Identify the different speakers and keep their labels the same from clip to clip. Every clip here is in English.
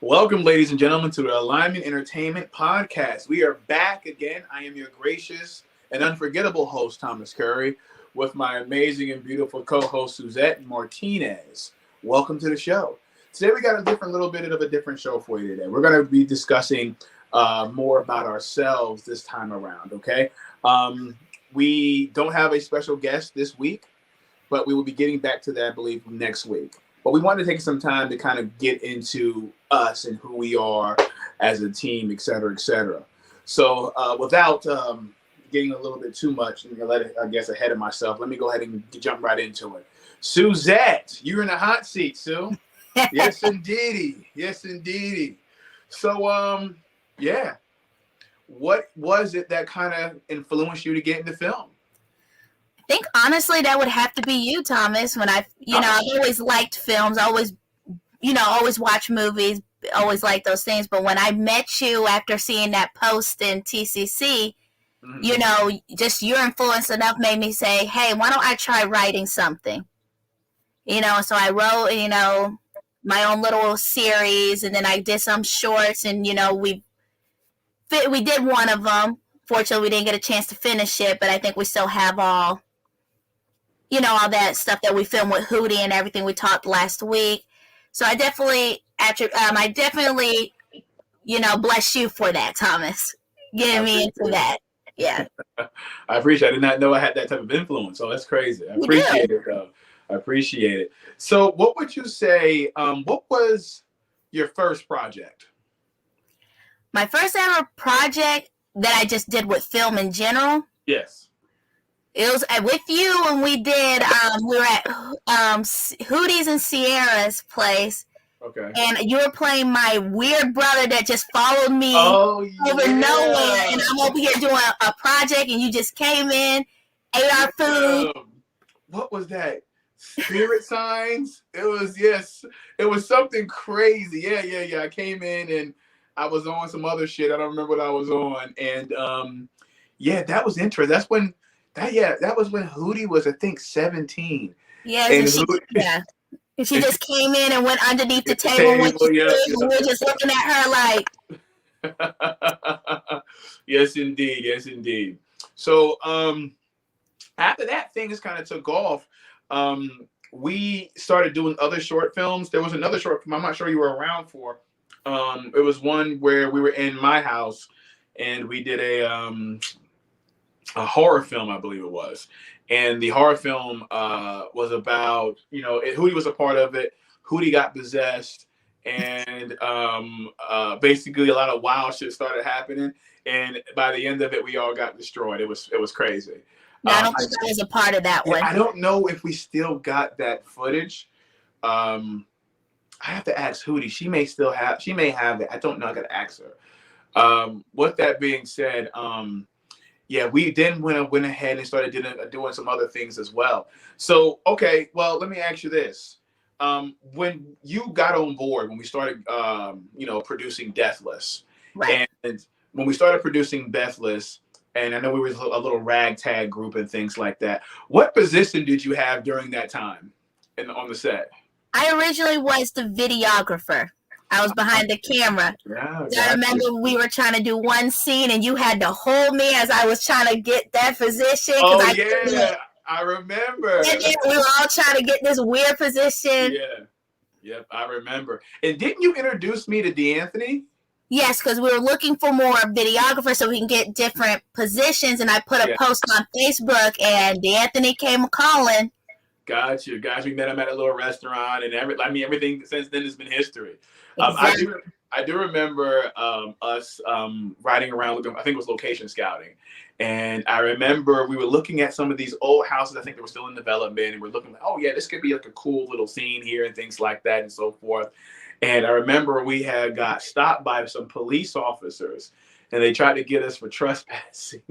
Speaker 1: Welcome, ladies and gentlemen, to the Alignment Entertainment Podcast. We are back again. I am your gracious and unforgettable host, Thomas Curry, with my amazing and beautiful co-host, Suzette Martinez. Welcome to the show. Today, we got a little bit of a different show for you today. We're going to be discussing more about ourselves this time around, okay? We don't have a special guest this week, but we will be getting back to that, I believe, next week. But we wanted to take some time to kind of get into us and who we are as a team, et cetera, et cetera. So without getting a little bit too much, and I guess ahead of myself, let me go ahead and jump right into it. Suzette, you're in the hot seat, Sue. Yes, indeedy. Yes, indeedy. So, yeah. What was it that kind of influenced you to get into film?
Speaker 2: I think honestly that would have to be you, Thomas. When I've always liked films, always watch movies, always liked those things. But when I met you after seeing that post in TCC, just your influence enough made me say, hey, why don't I try writing something? So I wrote, my own little series, and then I did some shorts, and, we did one of them. Fortunately, we didn't get a chance to finish it, but I think we still have all that stuff that we filmed with Hootie and everything we talked last week. So I definitely, bless you for that, Thomas, getting me into that. Yeah.
Speaker 1: I appreciate it. I did not know I had that type of influence. So that's crazy. I appreciate it, though. I appreciate it. So what would you say, what was your first project?
Speaker 2: My first ever project that I just did with film in general?
Speaker 1: Yes.
Speaker 2: It was with you when we did, we were at Hootie's and Sierra's place.
Speaker 1: Okay.
Speaker 2: And you were playing my weird brother that just followed me over nowhere. And I'm over here doing a project, and you just came in, ate our food.
Speaker 1: What was that? Spirit signs? It was something crazy. Yeah. I came in and I was on some other shit. I don't remember what I was on. And that was interesting. That was when Hootie was, I think, 17.
Speaker 2: Yeah, and she just came in and went underneath the table when we were just looking at her like.
Speaker 1: Yes, indeed. So after that, things kind of took off. We started doing other short films. There was another short film I'm not sure you were around for. It was one where we were in my house and we did a horror film, I believe it was. And the horror film was about, Hootie was a part of it. Hootie got possessed, and basically a lot of wild shit started happening. And by the end of it, we all got destroyed. It was crazy.
Speaker 2: No, I don't think I was a part of that one.
Speaker 1: I don't know if we still got that footage. I have to ask Hootie. She may have it. I don't know. I got to ask her. With that being said, we then went ahead and started doing some other things as well. So, okay, well, let me ask you this. When you got on board, when we started, producing Deathless,
Speaker 2: right.
Speaker 1: And when we started producing Deathless, and I know we were a little ragtag group and things like that, what position did you have during that time on the set?
Speaker 2: I originally was the videographer. I was behind the camera.
Speaker 1: Yeah,
Speaker 2: I remember we were trying to do one scene, and you had to hold me as I was trying to get that position.
Speaker 1: I remember.
Speaker 2: We were all trying to get this weird position.
Speaker 1: Yeah. Yep, I remember. And didn't you introduce me to D'Anthony?
Speaker 2: Yes, because we were looking for more videographers so we can get different positions, and I put a post on Facebook, and D'Anthony came calling.
Speaker 1: Got you. We met him at a little restaurant, and everything since then has been history.
Speaker 2: Exactly.
Speaker 1: I do remember us riding around looking. I think it was location scouting, and I remember we were looking at some of these old houses. I think they were still in development, and we're looking like, oh yeah, this could be like a cool little scene here and things like that and so forth. And I remember we had got stopped by some police officers, and they tried to get us for trespassing.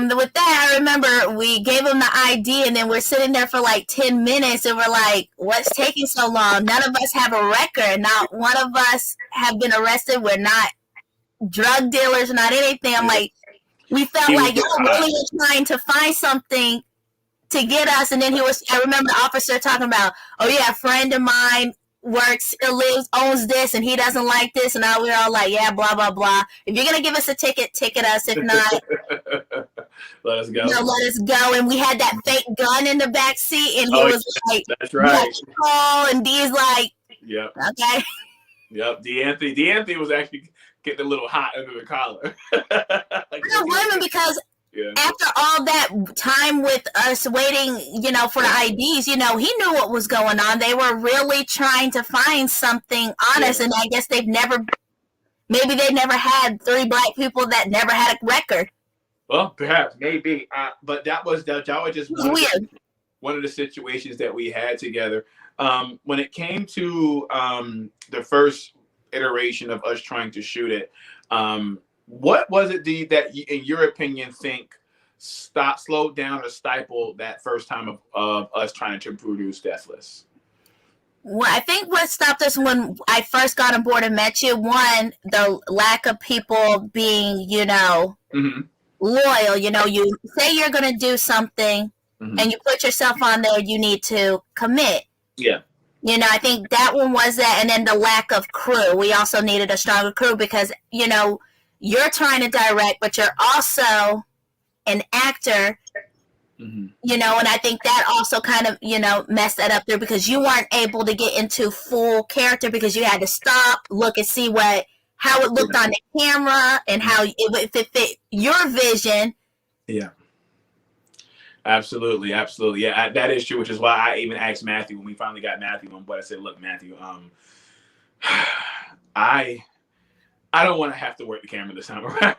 Speaker 2: With that, I remember we gave them the ID, and then we're sitting there for like 10 minutes, and we're like, what's taking so long? None of us have a record. Not one of us have been arrested. We're not drug dealers, not anything. I'm like, we felt like you really were trying to find something to get us. And then I remember the officer talking about, oh yeah, a friend of mine works, lives, owns this, and he doesn't like this, and we're all like, yeah, blah blah blah. If you're gonna give us a ticket us. If not,
Speaker 1: let us go.
Speaker 2: Let us go. And we had that fake gun in the back seat, and he was like,
Speaker 1: "That's right."
Speaker 2: And D's like,
Speaker 1: "Yep,
Speaker 2: okay."
Speaker 1: Yep, D'Anthony was actually getting a little hot under the collar.
Speaker 2: I don't blame him because after all that time with us waiting, for the IDs, he knew what was going on. They were really trying to find something honest, and I guess maybe they never had 3 black people that never had a record.
Speaker 1: Well, perhaps, maybe, but that was just
Speaker 2: weird.
Speaker 1: One of the situations that we had together. When it came to the first iteration of us trying to shoot it, what was it that, in your opinion, slowed down or stifled that first time of us trying to produce Deathless?
Speaker 2: Well, I think what stopped us when I first got on board and met you, one, the lack of people being,
Speaker 1: mm-hmm.
Speaker 2: loyal. You say you're going to do something,
Speaker 1: mm-hmm.
Speaker 2: and you put yourself on there, you need to commit.
Speaker 1: Yeah.
Speaker 2: I think that one was that, and then the lack of crew. We also needed a stronger crew because, you're trying to direct, but you're also an actor,
Speaker 1: mm-hmm.
Speaker 2: and I think that also kind of, messed that up there because you weren't able to get into full character because you had to stop, look and see how it looked on the camera and how if it fit your vision.
Speaker 1: Yeah. Absolutely. Yeah, that is true, which is why I even asked Matthew when we finally got Matthew on board. I said, "Look, Matthew, I don't want to have to work the camera this time around.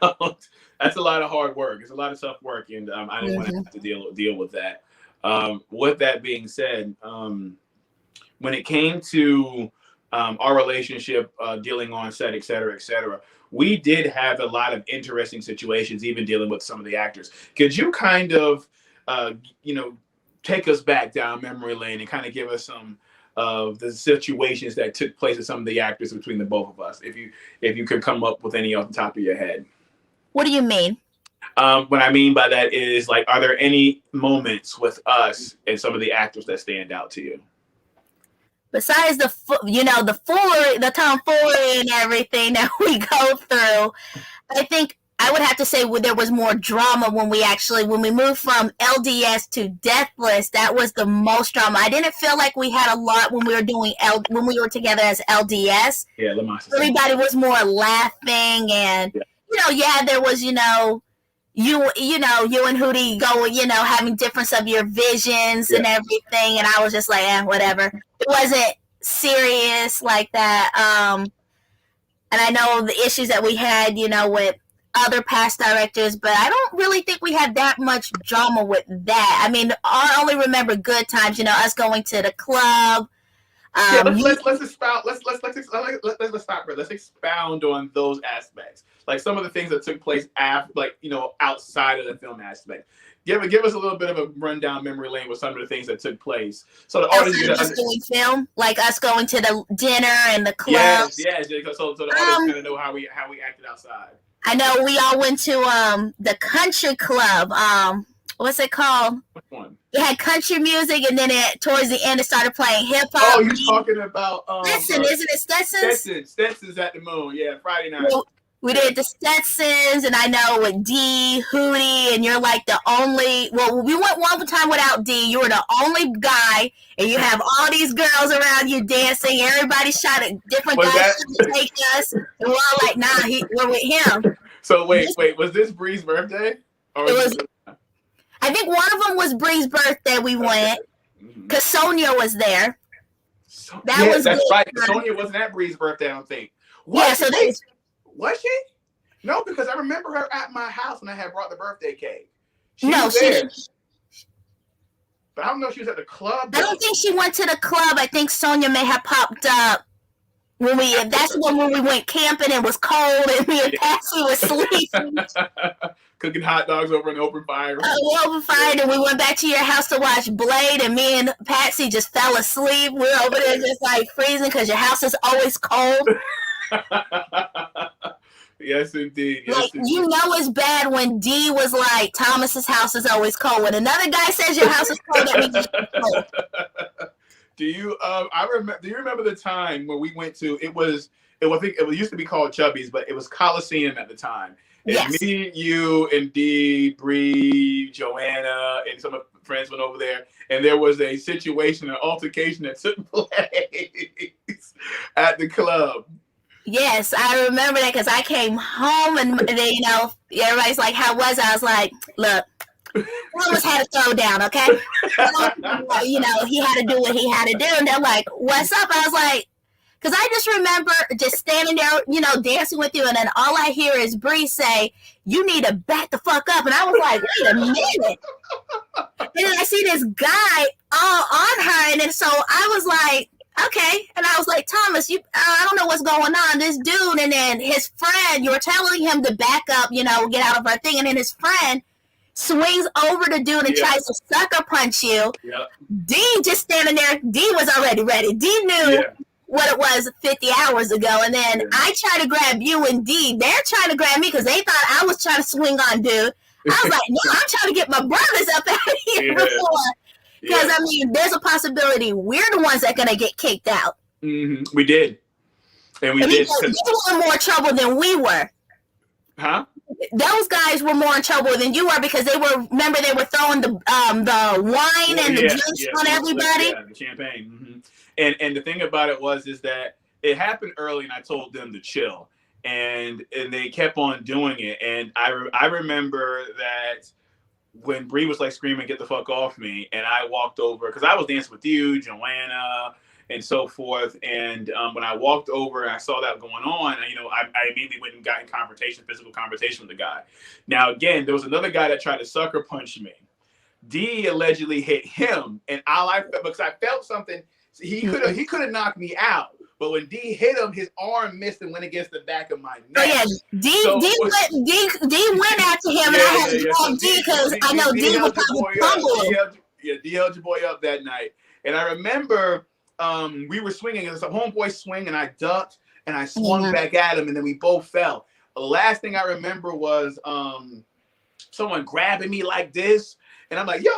Speaker 1: That's a lot of hard work. It's a lot of tough work, and I didn't want to have to deal with that." With that being said, when it came to our relationship, dealing on set, et cetera, we did have a lot of interesting situations, even dealing with some of the actors. Could you kind of take us back down memory lane and kind of give us some of the situations that took place with some of the actors between the both of us, if you could come up with any off the top of your head?
Speaker 2: What do you mean?
Speaker 1: What I mean by that is, like, are there any moments with us and some of the actors that stand out to you?
Speaker 2: Besides the foolery, the tomfoolery and everything that we go through, I think I would have to say there was more drama when we moved from LDS to Deathless. That was the most drama. I didn't feel like we had a lot when we were doing when we were together as LDS.
Speaker 1: Yeah,
Speaker 2: everybody was more laughing and there was you and Hootie going having difference of your visions and everything, and I was just like, whatever. It wasn't serious like that. And I know the issues that we had with other past directors, but I don't really think we had that much drama with that. I mean, I only remember good times, us going to the club.
Speaker 1: Let's expound. Let's stop. Let's expound on those aspects, like some of the things that took place after, outside of the film aspect. Give us a little bit of a rundown memory lane with some of the things that took place, so the audience
Speaker 2: doing film, like us going to the dinner and the club.
Speaker 1: Yes. So the audience gonna know how we acted outside.
Speaker 2: I know we all went to the country club. What's it called?
Speaker 1: Which one?
Speaker 2: It had country music, and then towards the end it started playing hip hop.
Speaker 1: Oh, you're talking about
Speaker 2: Stetson, isn't it Stetson's?
Speaker 1: Stetson's at the Moon. Yeah, Friday night.
Speaker 2: We did the Stetsons, and I know with D, Hootie, and you're like the only. Well, we went one time without D. You were the only guy, and you have all these girls around you dancing. Everybody shot at different guys to take us, and we're all like, "Nah, we're with him."
Speaker 1: So wait, was this Bree's birthday? Or
Speaker 2: it was. I think one of them was Bree's birthday. We went because Sonia was there.
Speaker 1: That's right. Sonia wasn't at Bree's birthday, I don't think. Was she? No, because I remember her at my house when I had brought the birthday cake. She didn't. But I don't know if she was at the club.
Speaker 2: I don't think she went to the club. I think Sonia may have popped up when when we went camping and it was cold and me and Patsy was sleeping.
Speaker 1: Cooking hot dogs over an open fire.
Speaker 2: And we went back to your house to watch Blade, and me and Patsy just fell asleep. We were over there just like freezing because your house is always cold.
Speaker 1: Yes, indeed.
Speaker 2: It's bad when D was like, Thomas's house is always cold. When another guy says your house is cold, that means it's cold.
Speaker 1: Do you? I remember. Do you remember the time when we went to? I think it used to be called Chubby's, but it was Coliseum at the time. And
Speaker 2: Yes.
Speaker 1: me, you, and Dee, Bree, Joanna, and some of my friends went over there, and there was a situation, an altercation that took place at the club.
Speaker 2: Yes, I remember that because I came home and then, everybody's like, "How was it?" I was like, "Look, almost had to throw down, okay?" He had to do what he had to do, and they're like, "What's up?" I was like, because I just remember just standing there, dancing with you, and then all I hear is Bree say, "You need to back the fuck up," and I was like, "Wait a minute!" And then I see this guy all on her, and then so I was like, okay. And I was like, Thomas, I don't know what's going on. This dude, and then his friend, you were telling him to back up, get out of our thing. And then his friend swings over the dude and tries to sucker punch you.
Speaker 1: Yep.
Speaker 2: D just standing there. D was already ready. D knew what it was 50 hours ago. And then I try to grab you and D. They're trying to grab me because they thought I was trying to swing on dude. I was like, no, I'm trying to get my brothers up out of here before. Because, there's a possibility we're the ones that are going to get kicked out.
Speaker 1: Mm-hmm. We did. And we did.
Speaker 2: They were in more trouble than we were.
Speaker 1: Huh?
Speaker 2: Those guys were more in trouble than you were because they were throwing the wine and the drinks on everybody.
Speaker 1: Yeah, the champagne. Mm-hmm. And the thing about it is that it happened early and I told them to chill. And they kept on doing it. And I remember that when Bree was like screaming, "Get the fuck off me," and I walked over because I was dancing with you, Joanna, and so forth. And when I walked over and I saw that going on, I immediately went and got in physical confrontation with the guy. Now, again, there was another guy that tried to sucker punch me. D allegedly hit him, and because I felt something, he could have knocked me out. But when D hit him, his arm missed and went against the back of my neck.
Speaker 2: Oh yeah, D went after him, and I had to call D because I know D was probably fumbling.
Speaker 1: D held your boy up that night, and I remember we were swinging. It was a homeboy swing, and I ducked and I swung back at him, and then we both fell. The last thing I remember was someone grabbing me like this, and I'm like, "Yo,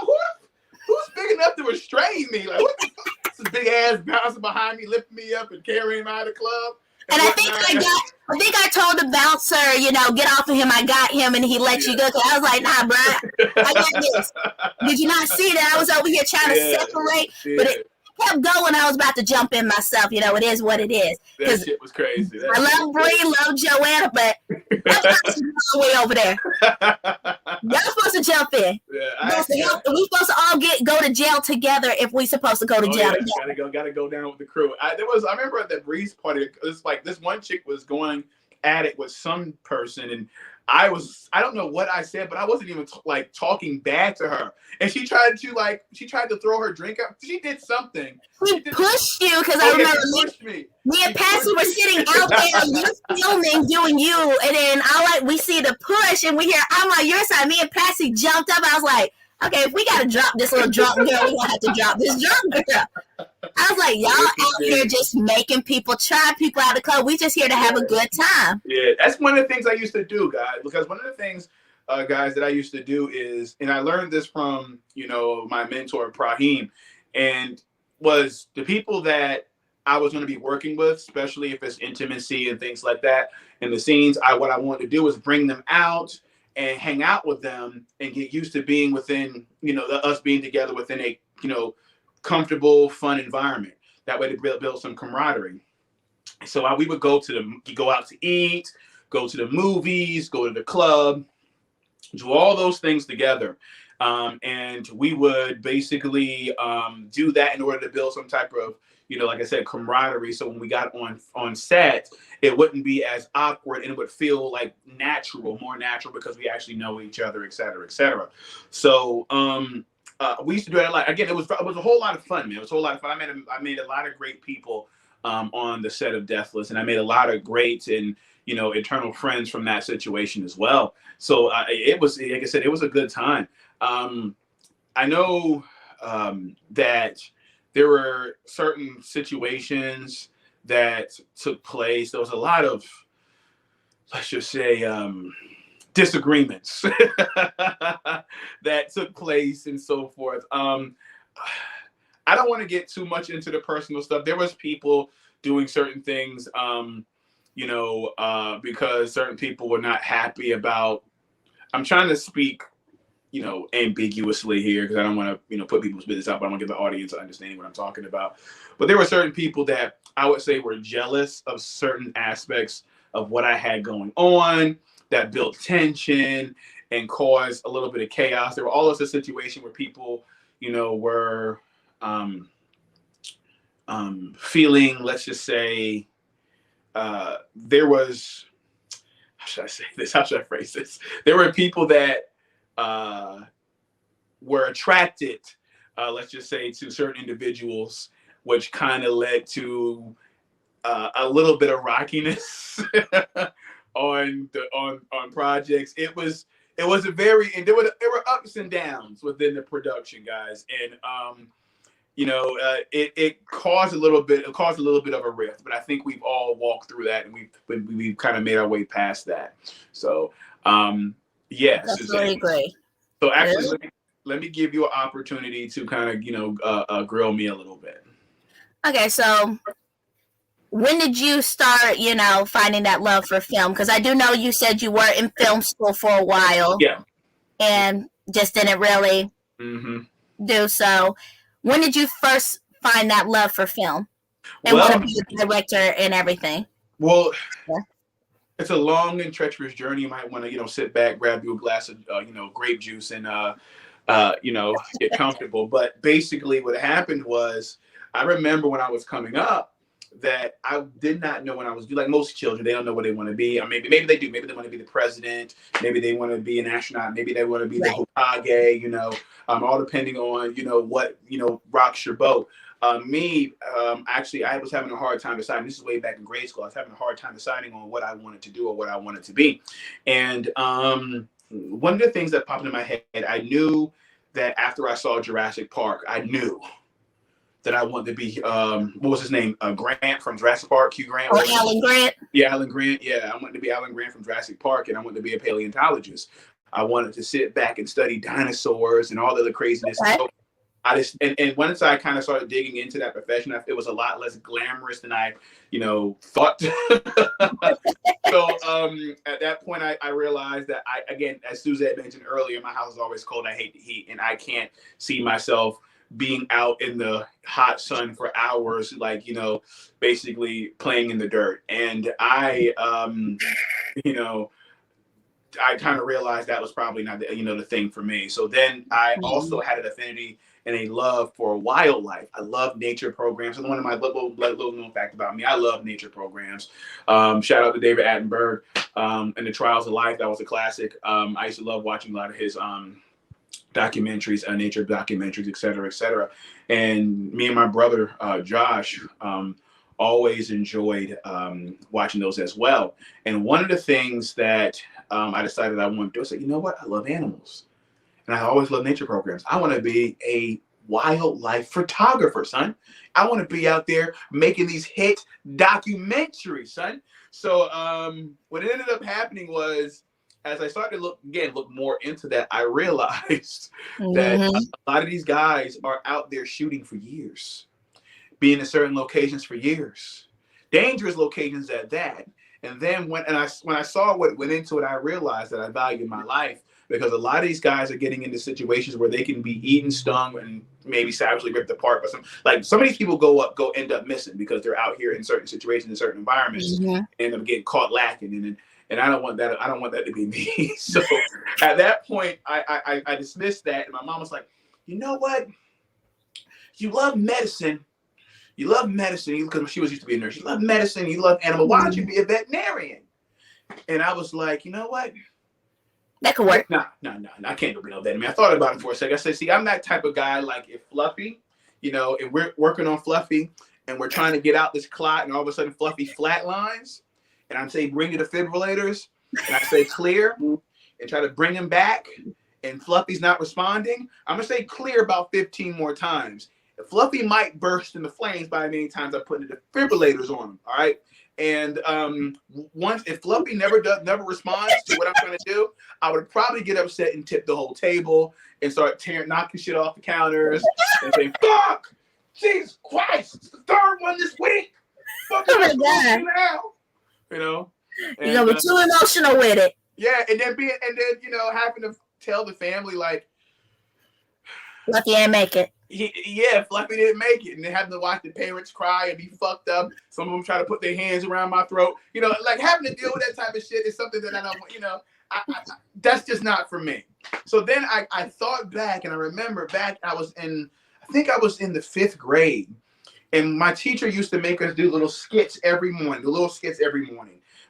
Speaker 1: who's big enough to restrain me? Like, what the fuck?" This big ass bouncing behind me, lifting me up and carrying me out of the club.
Speaker 2: And I think I told the bouncer, get off of him. I got him, and he let you go. So I was like, nah, bro, I got this. Did you not see that? I was over here trying to separate, but it kept going. I was about to jump in myself. It is what it is.
Speaker 1: That shit was crazy.
Speaker 2: I love Bree, love Joanna, but I'm way over there. Y'all supposed to jump in. Yeah, we supposed to all go to jail together if we supposed to go to jail.
Speaker 1: Gotta go down with the crew. I remember at the Breeze party, it's like this one chick was going at it with some person, and I don't know what I said, but I wasn't even talking bad to her. And she tried to throw her drink up. She did something.
Speaker 2: She pushed you because I remember me and Patsy were sitting out there and you filming doing you, and then we see the push and we hear I'm on your side. Me and Patsy jumped up. I was like, okay, if we gotta drop this little drunk girl, we're gonna have to drop this drunk girl. I was like, y'all out here just making people try people out of the club. We just here to have a good time.
Speaker 1: Yeah, that's one of the things I used to do, guys. Because one of the things, guys, that I used to do is, and I learned this from, my mentor, Brahim, and was the people that I was going to be working with, especially if it's intimacy and things like that, and the scenes, what I wanted to do was bring them out and hang out with them and get used to being within, us being together within a, comfortable, fun environment. That way to build some camaraderie. So we would go out to eat, go to the movies, go to the club, do all those things together. And we would basically do that in order to build some type of, like I said, camaraderie. So when we got on set, it wouldn't be as awkward and it would feel like more natural because we actually know each other, et cetera, et cetera. So we used to do it a lot. Again, it was a whole lot of fun, man. It was a whole lot of fun. I made a lot of great people on the set of Deathless, and I made a lot of great and eternal friends from that situation as well. So it was, like I said, it was a good time. I know that there were certain situations that took place. There was a lot of, let's just say, disagreements that took place and so forth. I don't want to get too much into the personal stuff. There was people doing certain things, because certain people were not happy about. I'm trying to speak, ambiguously here because I don't want to, put people's business out, but I want to give the audience an understanding what I'm talking about. But there were certain people that I would say were jealous of certain aspects of what I had going on that built tension and caused a little bit of chaos. There were always a situation where people, were feeling, let's just say, there was, how should I say this? How should I phrase this? There were people that were attracted, let's just say, to certain individuals, which kind of led to a little bit of rockiness on projects. It was a very, and there were ups and downs within the production, guys, and it caused a little bit of a rift. But I think we've all walked through that, and we've kind of made our way past that. So yes,
Speaker 2: Definitely agree.
Speaker 1: so actually, really? Let me give you an opportunity to kind of grill me a little bit.
Speaker 2: Okay, so when did you start, finding that love for film? Because I do know you said you were in film school for a while.
Speaker 1: Yeah.
Speaker 2: And just didn't really do so. When did you first find that love for film and want to be a director and everything?
Speaker 1: Well, it's a long and treacherous journey. You might want to, sit back, grab you a glass of, grape juice and, get comfortable. But basically what happened was, I remember when I was coming up that I did not know when I was, like most children, they don't know what they want to be. Or maybe they do. Maybe they want to be the president. Maybe they want to be an astronaut. Maybe they want to be the Hokage, all depending on, what, rocks your boat. Actually, I was having a hard time deciding. This is way back in grade school. I was having a hard time deciding on what I wanted to do or what I wanted to be. And one of the things that popped in my head, I knew that after I saw Jurassic Park, I knew that I wanted to be, what was his name? Grant from Jurassic Park, Hugh Grant.
Speaker 2: Oh, Alan Grant.
Speaker 1: Yeah, Alan Grant. Yeah, I wanted to be Alan Grant from Jurassic Park, and I wanted to be a paleontologist. I wanted to sit back and study dinosaurs and all the other craziness. Okay. So and once I kind of started digging into that profession, it was a lot less glamorous than I, thought. So at that point, I realized that again, as Suzette mentioned earlier, my house is always cold. I hate the heat, and I can't see myself being out in the hot sun for hours, like, basically playing in the dirt. And I kind of realized that was probably not the thing for me. So then I also had an affinity and a love for wildlife. I love nature programs. And one of my little known fact about me, I love nature programs. Shout out to David Attenborough and The Trials of Life. That was a classic. I used to love watching a lot of his documentaries, nature documentaries, et cetera, et cetera. And me and my brother, Josh, always enjoyed watching those as well. And one of the things that I decided I wanted to do, I said, you know what? I love animals. And I always love nature programs. I want to be a wildlife photographer, son. I want to be out there making these hit documentaries, son. So what ended up happening was, as I started to look more into that, I realized that a lot of these guys are out there shooting for years, being in certain locations for years, dangerous locations at that. And then when I saw what went into it, I realized that I valued my life, because a lot of these guys are getting into situations where they can be eaten, stung, and maybe savagely ripped apart. But some of these people end up missing because they're out here in certain situations, in certain environments, and end up getting caught lacking. And I don't want that. I don't want that to be me. So at that point, I dismissed that, and my mom was like, "You know what? You love medicine. You love medicine because she was used to be a nurse. You love medicine. You love animals. Why don't you be a veterinarian?" And I was like, "You know what?
Speaker 2: That could work."
Speaker 1: No, I can't be no veterinarian. I thought about it for a second. I said, "See, I'm that type of guy. Like if Fluffy, if we're working on Fluffy and we're trying to get out this clot, and all of a sudden Fluffy flatlines." And I'm saying, bring the defibrillators, and I say clear, and try to bring him back, and Fluffy's not responding. I'm gonna say clear about 15 more times. Fluffy might burst into flames by many times I put the defibrillators on him. All right. And if Fluffy never responds to what I'm trying to do, I would probably get upset and tip the whole table and start knocking shit off the counters and say, "Fuck!" Jesus Christ, it's the third one this week. Fucking
Speaker 2: Oh my God.
Speaker 1: now. You know?
Speaker 2: You're gonna be too emotional with it.
Speaker 1: Yeah, and then having to tell the family like,
Speaker 2: Lucky I make it.
Speaker 1: Fluffy didn't make it, and then having to watch the parents cry and be fucked up. Some of them try to put their hands around my throat. Like having to deal with that type of shit is something that I don't. That's just not for me. So then I thought back, and I remember back I think I was in the 5th grade, and my teacher used to make us do little skits every morning.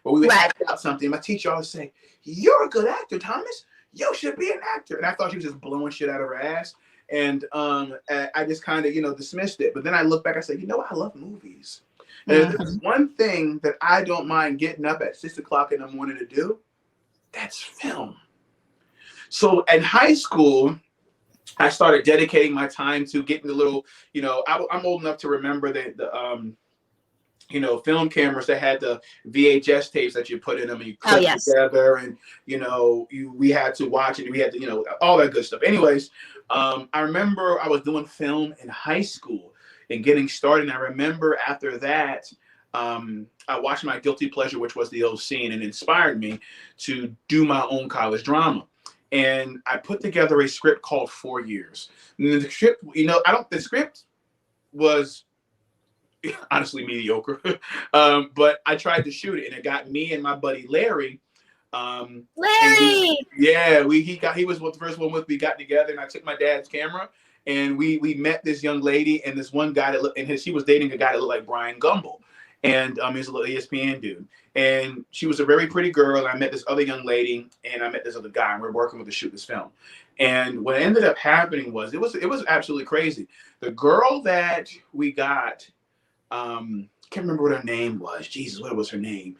Speaker 1: But we would act out something. My teacher always say, "You're a good actor, Thomas. You should be an actor." And I thought she was just blowing shit out of her ass. And I just kind of, dismissed it. But then I look back, I said, I love movies. And if there's one thing that I don't mind getting up at 6 o'clock in the morning to do, that's film. So in high school, I started dedicating my time to getting the little, I'm old enough to remember the film cameras that had the VHS tapes that you put in them and you clip together, and we had to watch it. We had to, all that good stuff. Anyways, I remember I was doing film in high school and getting started. And I remember after that, I watched my guilty pleasure, which was the OC, and it inspired me to do my own college drama. And I put together a script called 4 Years. And the script, the script was honestly mediocre, but I tried to shoot it, and it got me and my buddy Larry.
Speaker 2: Larry,
Speaker 1: he was the first one with. We got together, and I took my dad's camera, and we met this young lady and this one guy she was dating a guy that looked like Brian Gumble, and he's a little ESPN dude, and she was a very pretty girl. And I met this other young lady, and I met this other guy, and we're working with to shoot this film. And what ended up happening was it was absolutely crazy. The girl that we got. Can't remember what her name was. Jesus, what was her name?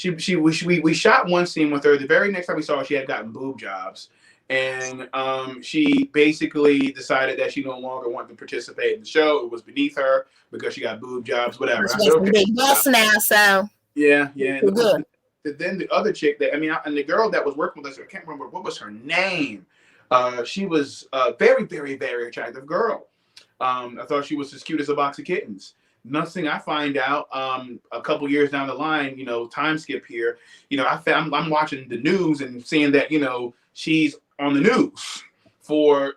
Speaker 1: We shot one scene with her. The very next time we saw her, she had gotten boob jobs, and she basically decided that she no longer wanted to participate in the show. It was beneath her because she got boob jobs, whatever.
Speaker 2: She's a big boss now, so
Speaker 1: yeah. And then the other chick and the girl that was working with us, I can't remember what was her name. She was a very, very, very attractive girl. I thought she was as cute as a box of kittens. Nothing I find out a couple years down the line, time skip here, I'm watching the news and seeing that, she's on the news for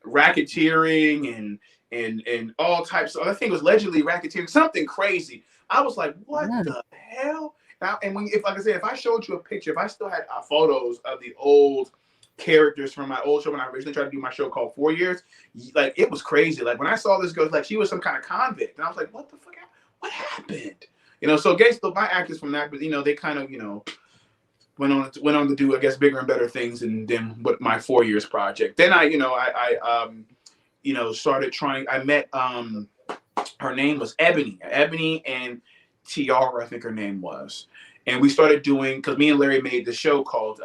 Speaker 1: racketeering and all types of, I think it was allegedly racketeering, something crazy. I was like, what the hell? Now, and if I showed you a picture, if I still had photos of the old characters from my old show when I originally tried to do my show called 4 Years, it was crazy. Like when I saw this girl, she was some kind of convict, and I was like, what the fuck? What happened? So against my actors from that, but they kind of went on to do, I guess, bigger and better things than what my 4 Years project. Then I started trying. I met her name was Ebony and Tiara, I think her name was, and we started doing, because me and Larry made a show called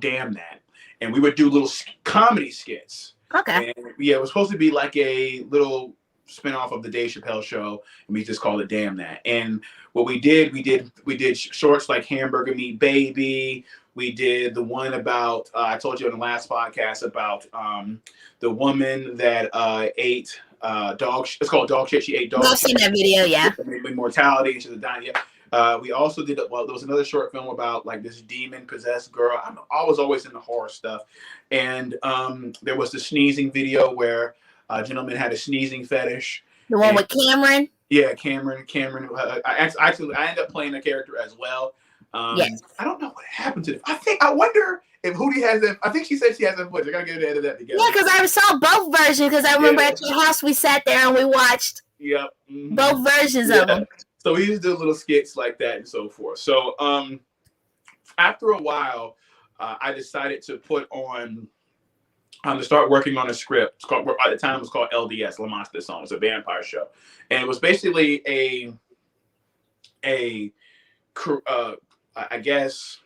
Speaker 1: Damn That, and we would do little comedy skits.
Speaker 2: Okay.
Speaker 1: And it was supposed to be like a little spinoff of the Dave Chappelle show, and we just called it Damn That. And what we did shorts like Hamburger Meat Baby. We did the one about I told you on the last podcast about the woman that ate dog. It's called Dog Shit. She ate dog.
Speaker 2: I've seen that video. Yeah.
Speaker 1: Mortality. And she's a dying. Yeah. We also did, there was another short film about this demon possessed girl. I was always into horror stuff. And there was the sneezing video where a gentleman had a sneezing fetish.
Speaker 2: The one with Cameron?
Speaker 1: Yeah, Cameron. I ended up playing a character as well.
Speaker 2: Yes.
Speaker 1: I don't know what happened to it. I wonder if Hootie has that. I think she said she has that footage. I gotta get to edit that together.
Speaker 2: Yeah, because I saw both versions, because I remember at your house we sat there and we watched both versions of them.
Speaker 1: So we used to do little skits like that and so forth. So after a while, I decided to put on, to start working on a script. It's called, at the time it was called LDS, La Monster Song. It's a vampire show. And it was basically I guess,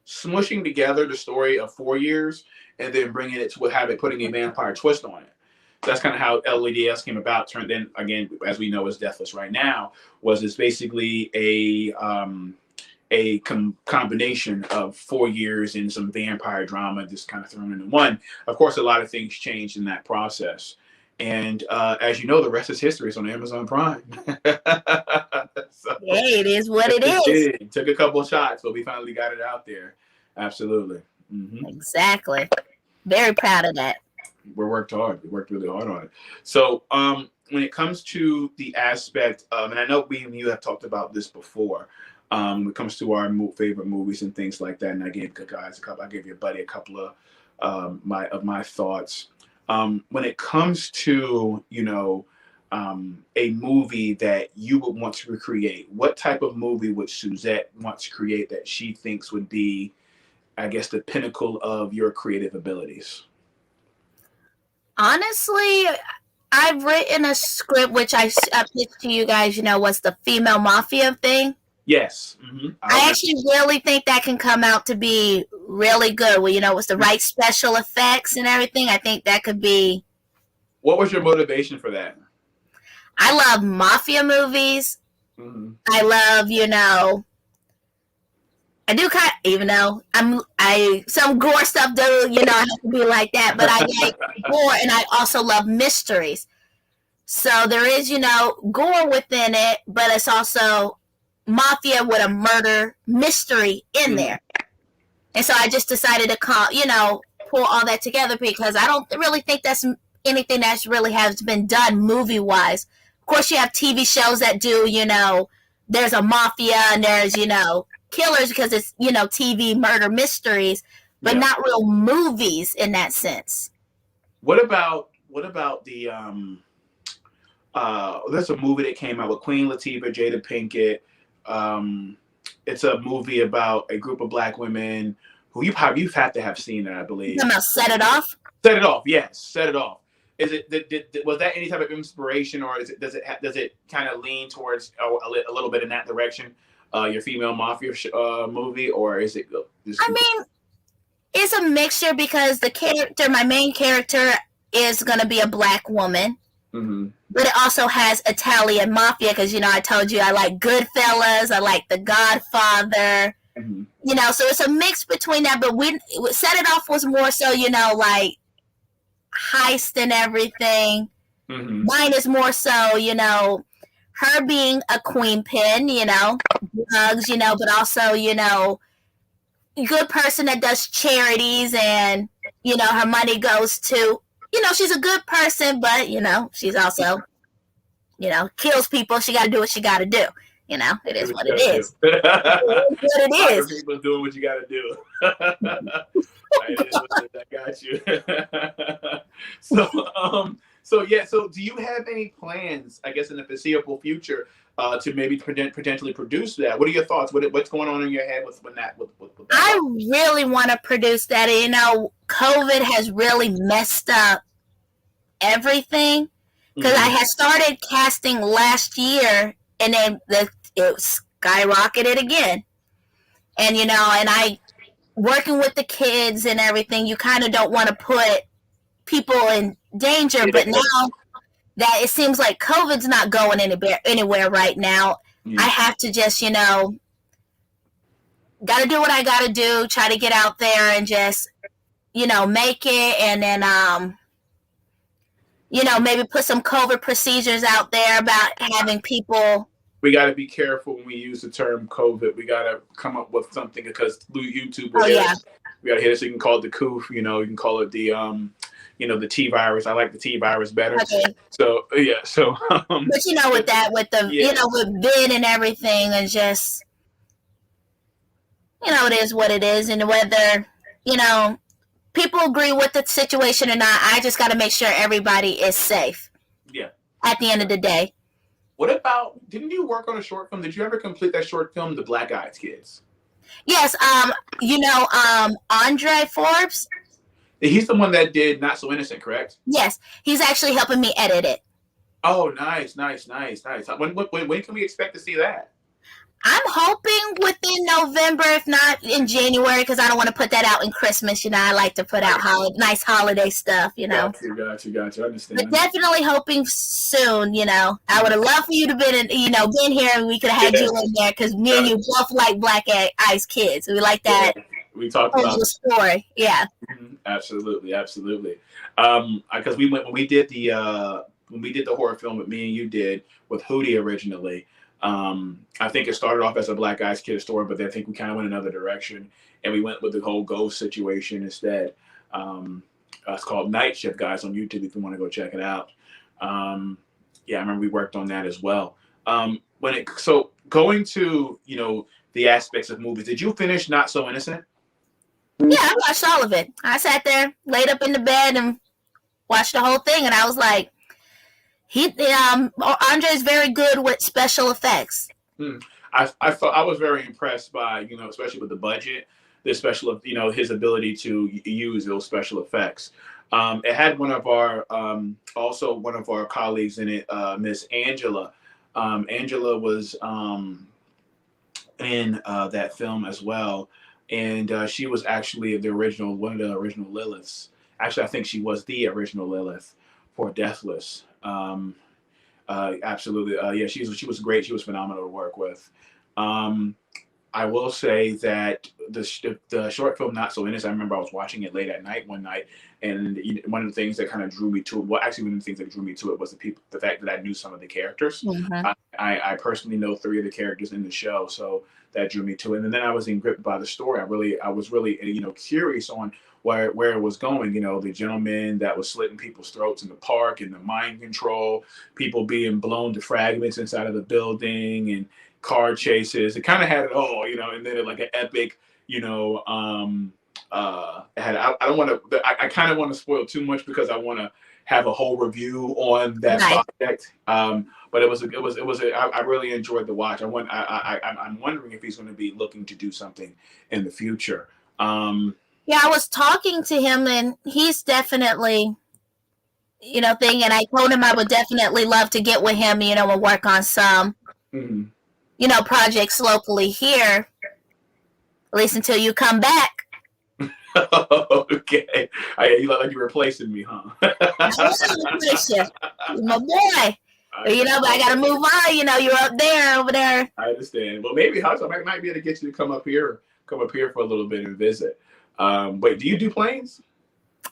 Speaker 1: smushing together the story of 4 Years and then bringing it to putting a vampire twist on it. That's kind of how LDS came about. Turned then again, as we know, is Deathless right now. It's basically a combination of 4 years and some vampire drama, just kind of thrown into one. Of course, a lot of things changed in that process, And as you know, the rest is history. It's on Amazon Prime. So,
Speaker 2: Yeah, it is what it
Speaker 1: it
Speaker 2: is.
Speaker 1: did. Took a couple of shots, but we finally got it out there. Absolutely.
Speaker 2: Exactly. Very proud of that.
Speaker 1: We worked hard. We worked really hard on it. So when it comes to the aspect of, and I know we and you have talked about this before, when it comes to our favorite movies and things like that, and I gave I gave your buddy a couple of my thoughts. When it comes to a movie that you would want to recreate, what type of movie would Suzette want to create that she thinks would be, I guess, the pinnacle of your creative abilities?
Speaker 2: Honestly, I've written a script which I pitched to you guys, was the female mafia thing.
Speaker 1: Yes.
Speaker 2: I actually really think that can come out to be really good. Well, with the right special effects and everything, I think that could be.
Speaker 1: What was your motivation for that?
Speaker 2: I love mafia movies. I love, I do kind of, even though some gore stuff do, have to be like that, but I like gore, and I also love mysteries. So there is, gore within it, but it's also mafia with a murder mystery in there. And so I just decided to pull all that together, because I don't really think that's anything that's really has been done movie wise. Of course, you have TV shows that do, there's a mafia and there's, killers, because it's, TV murder mysteries, but not real movies in that sense.
Speaker 1: What about the there's a movie that came out with Queen Latifah, Jada Pinkett. It's a movie about a group of Black women who you've had to have seen it, I believe.
Speaker 2: About Set It Off?
Speaker 1: Set It Off, yes, Set It Off. Is it was that any type of inspiration, or does it kind of lean towards a little bit in that direction? Your female mafia movie, or is it?
Speaker 2: I mean, it's a mixture, because my main character is going to be a Black woman, but it also has Italian mafia, because I told you I like Goodfellas, I like The Godfather, so it's a mix between that. But Set It Off was more so, like heist and everything. Mine is more so, her being a queen pin, drugs, but also, good person that does charities, and, her money goes to, she's a good person, but, she's also, kills people. She got to do what she got to do. It is what it is. It is what it is.
Speaker 1: People doing what you got to do. I got you. So do you have any plans, I guess, in the foreseeable future to maybe potentially produce that? What are your thoughts? What's going on in your head with that?
Speaker 2: I really want to produce that. COVID has really messed up everything, because I had started casting last year, and then it skyrocketed again. And, and I, working with the kids and everything, you kind of don't want to put people in danger, but now that it seems like COVID's not going anywhere right now, I have to just, got to do what I got to do, try to get out there and just, make it, and then, maybe put some COVID procedures out there about having people.
Speaker 1: We got to be careful when we use the term COVID. We got to come up with something, because YouTube will we got to hit it, so you can call it the COOF, you can call it the the T virus. I like the T virus better. Okay. So yeah. So.
Speaker 2: But with that, with the with vid and everything, and just it is what it is, and whether people agree with the situation or not, I just got to make sure everybody is safe.
Speaker 1: Yeah. At
Speaker 2: the end of the day.
Speaker 1: What about? Didn't you work on a short film? Did you ever complete that short film, The Black Eyed Kids?
Speaker 2: Yes. Andre Forbes.
Speaker 1: He's the one that did Not So Innocent, correct?
Speaker 2: Yes, he's actually helping me edit it.
Speaker 1: Oh, nice. When can we expect to see that?
Speaker 2: I'm hoping within November, if not in January, because I don't want to put that out in Christmas. I like to put out nice holiday stuff.
Speaker 1: Got you. I understand.
Speaker 2: But definitely hoping soon. I would have loved for you to been here, and we could have had you in there, because me and you both like Black Eyed Kids. We like that.
Speaker 1: We talked about
Speaker 2: the story. Yeah.
Speaker 1: Absolutely, absolutely. Because we went when we did the horror film that me and you did with Hootie originally. I think it started off as a Black Eyes Kid story, but then I think we kind of went another direction, and we went with the whole ghost situation instead. It's called Night Shift, guys, on YouTube if you want to go check it out. Yeah, I remember we worked on that as well. So going to the aspects of movies, did you finish Not So Innocent?
Speaker 2: Yeah, I watched all of it. I sat there, laid up in the bed, and watched the whole thing, and I was like, Andre is very good with special effects.
Speaker 1: I thought I was very impressed by especially with the budget, the special his ability to use those special effects. It had one of our also one of our colleagues in it, Miss Angela. Angela was in that film as well, and she was actually one of the original Liliths. Actually, I think she was the original Lilith for Deathless. Absolutely, yeah, she was great. She was phenomenal to work with. I will say that the short film Not So Innocent, I remember I was watching it late at night one night, and one of the things that kind of drew me to it, well, actually one of the things that drew me to it was the fact that I knew some of the characters.
Speaker 2: Mm-hmm.
Speaker 1: I personally know 3 of the characters in the show, so that drew me to it. And then I was gripped by the story. I was really curious on where it was going. The gentleman that was slitting people's throats in the park, and the mind control, people being blown to fragments inside of the building, and car chases. It kind of had it all, and then like an epic, it had. I don't want to. I kind of want to spoil too much because I want to have a whole review on that project. But it was. I really enjoyed the watch. I'm wondering if he's going to be looking to do something in the future.
Speaker 2: Yeah, I was talking to him, and he's definitely, and I told him I would definitely love to get with him, and work on some.
Speaker 1: Mm-hmm.
Speaker 2: Projects locally here, at least until you come back.
Speaker 1: Okay. You look like you're replacing me, huh?
Speaker 2: I replace you. You're my boy. But I got to move on. You're up there, over there.
Speaker 1: I understand. Well, maybe I might be able to get you to come up here for a little bit and visit. Wait, do you do planes?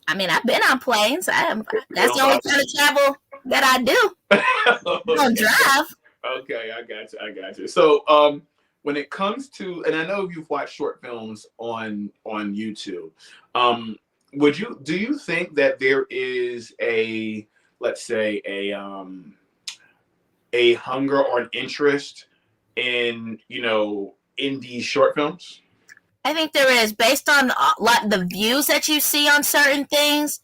Speaker 2: I mean, I've been on planes. That's the only kind of travel that I do. I don't drive.
Speaker 1: Okay, I got you. So, when it comes to, and I know you've watched short films on YouTube, do you think that there is let's say a hunger or an interest in indie short films?
Speaker 2: I think there is, based on the views that you see on certain things.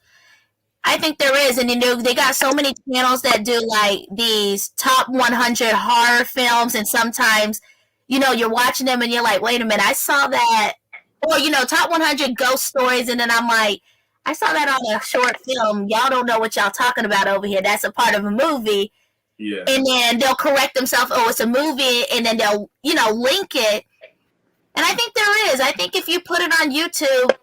Speaker 2: I think there is, and they got so many channels that do like these top 100 horror films, and sometimes, you're watching them and you're like, wait a minute, I saw that, or top 100 ghost stories, and then I'm like, I saw that on a short film. Y'all don't know what y'all talking about over here. That's a part of a movie.
Speaker 1: Yeah.
Speaker 2: And then they'll correct themselves. Oh, it's a movie, and then they'll link it. And I think there is. I think if you put it on YouTube,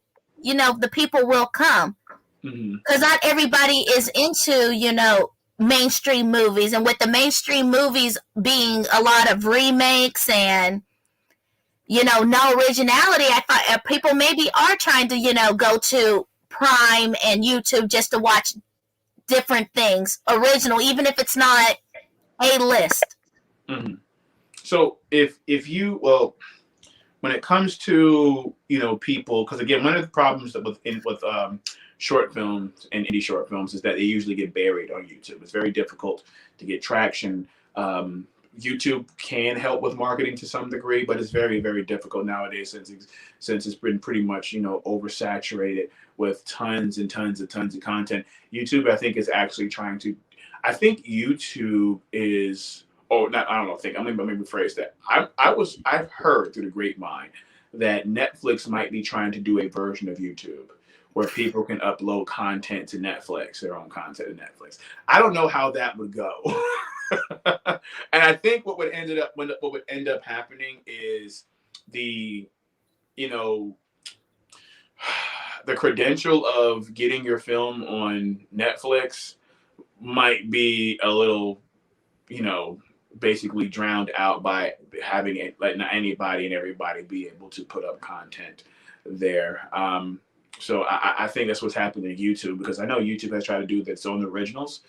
Speaker 2: the people will come. Because not everybody is into, mainstream movies. And with the mainstream movies being a lot of remakes and, no originality, I thought people maybe are trying to, go to Prime and YouTube just to watch different things, original, even if it's not A-list.
Speaker 1: Mm-hmm. So if you, when it comes to, people, because again, one of the problems with short films and indie short films is that they usually get buried on YouTube. It's very difficult to get traction. YouTube can help with marketing to some degree, but it's very, very difficult nowadays since it's been pretty much, oversaturated with tons and tons and tons of content. YouTube, I think, is actually trying to, I think YouTube is, I don't know, let me rephrase that. I've heard through the grapevine that Netflix might be trying to do a version of YouTube where people can upload content to Netflix, their own content to Netflix. I don't know how that would go. And I think what would end up happening is the credential of getting your film on Netflix might be a little, basically drowned out by having it, like, not anybody and everybody be able to put up content there. So I think that's what's happening to YouTube, because I know YouTube has tried to do its own originals,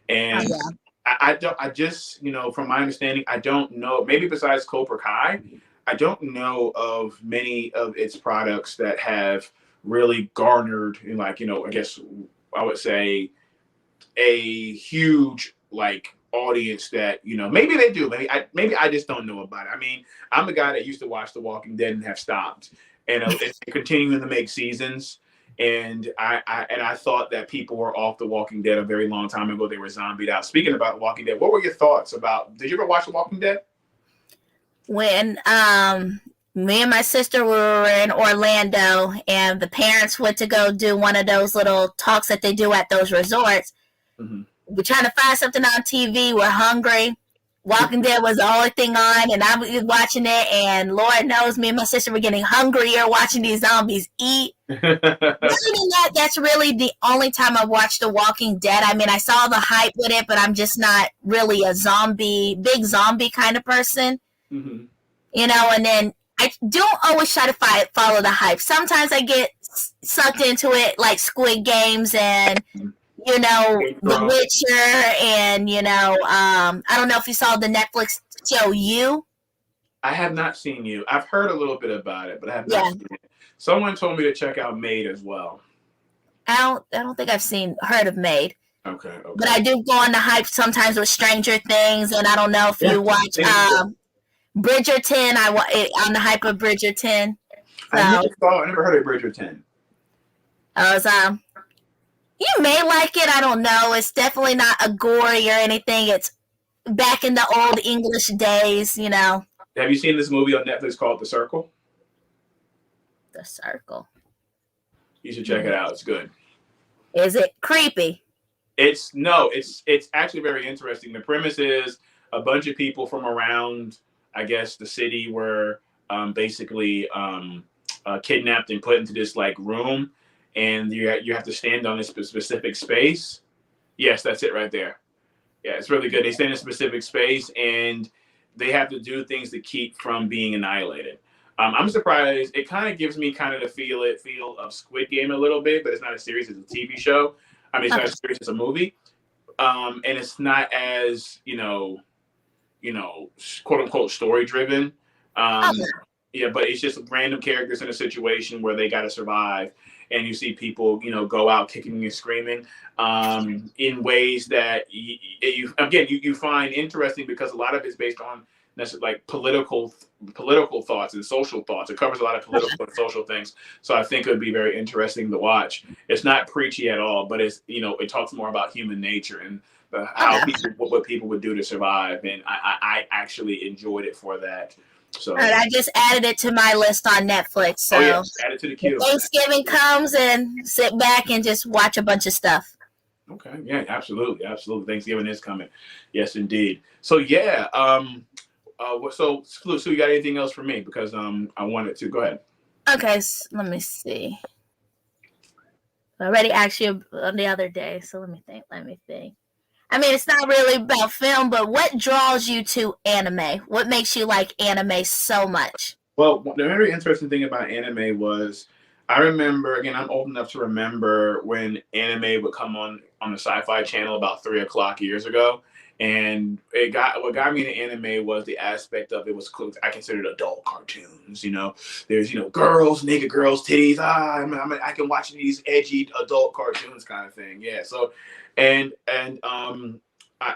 Speaker 2: Oh
Speaker 1: and
Speaker 2: yeah.
Speaker 1: I just, from my understanding, I don't know. Maybe besides Cobra Kai, I don't know of many of its products that have really garnered, like, I guess I would say a huge like audience that, maybe they do. Maybe I just don't know about it. I mean, I'm a guy that used to watch The Walking Dead and have stopped, and it's continuing to make seasons. And I thought that people were off The Walking Dead a very long time ago. They were zombied out. Speaking about Walking Dead, what were your thoughts about? Did you ever watch The Walking Dead?
Speaker 2: When me and my sister were in Orlando, and the parents went to go do one of those little talks that they do at those resorts.
Speaker 1: Mm-hmm.
Speaker 2: We're trying to find something on TV. We're hungry. Walking Dead was the only thing on, and I was watching it. And Lord knows, me and my sister were getting hungrier watching these zombies eat. Other than that, that's really the only time I watched The Walking Dead. I mean, I saw the hype with it, but I'm just not really a big zombie kind of person.
Speaker 1: Mm-hmm.
Speaker 2: And then I don't always try to follow the hype. Sometimes I get sucked into it, like Squid Games and The Witcher, and I don't know if you saw the Netflix show You.
Speaker 1: I have not seen You. I've heard a little bit about it, but I have not seen it. Someone told me to check out Made as well.
Speaker 2: I don't think I've heard of Made.
Speaker 1: Okay.
Speaker 2: But I do go on the hype sometimes with Stranger Things, and I don't know if you watch Bridgerton. On the hype of Bridgerton. So,
Speaker 1: I never heard of Bridgerton.
Speaker 2: You may like it. I don't know. It's definitely not a gory or anything. It's back in the old English days,
Speaker 1: Have you seen this movie on Netflix called The Circle?
Speaker 2: The Circle.
Speaker 1: You should check it out. It's good.
Speaker 2: Is it creepy?
Speaker 1: It's actually very interesting. The premise is a bunch of people from around, I guess, the city were basically kidnapped and put into this like room, and you have to stand on a specific space. Yes, that's it right there. Yeah, it's really good. They stand in a specific space, and they have to do things to keep from being annihilated. I'm surprised. It kind of gives me kind of the feel of Squid Game a little bit, but it's not a series. It's a TV show. I mean, it's not a series. It's a movie, and it's not as quote unquote story driven. Yeah, but it's just random characters in a situation where they got to survive, and you see people, go out kicking and screaming in ways that you find interesting, because a lot of it's based on like political thoughts and social thoughts. It covers a lot of political and social things, so I think it would be very interesting to watch. It's not preachy at all, but it's it talks more about human nature and what people would do to survive, and I actually enjoyed it for that. So
Speaker 2: I just added it to my list on Netflix. So
Speaker 1: add it to the queue.
Speaker 2: Thanksgiving comes, and sit back and just watch a bunch of stuff.
Speaker 1: Okay, yeah, absolutely. Thanksgiving is coming. Yes, indeed. So yeah, so Sue, you got anything else for me? Because I wanted to go ahead.
Speaker 2: Okay, so let me see. I already asked you the other day, so let me think. I mean, it's not really about film, but what draws you to anime? What makes you like anime so much?
Speaker 1: Well, the very interesting thing about anime was, I remember, again, I'm old enough to remember when anime would come on the Sci-Fi Channel about 3 o'clock years ago. And what got me into anime was the aspect of it was cool. I considered adult cartoons. There's girls, naked girls, titties. I can watch these edgy adult cartoons kind of thing. Yeah. So, and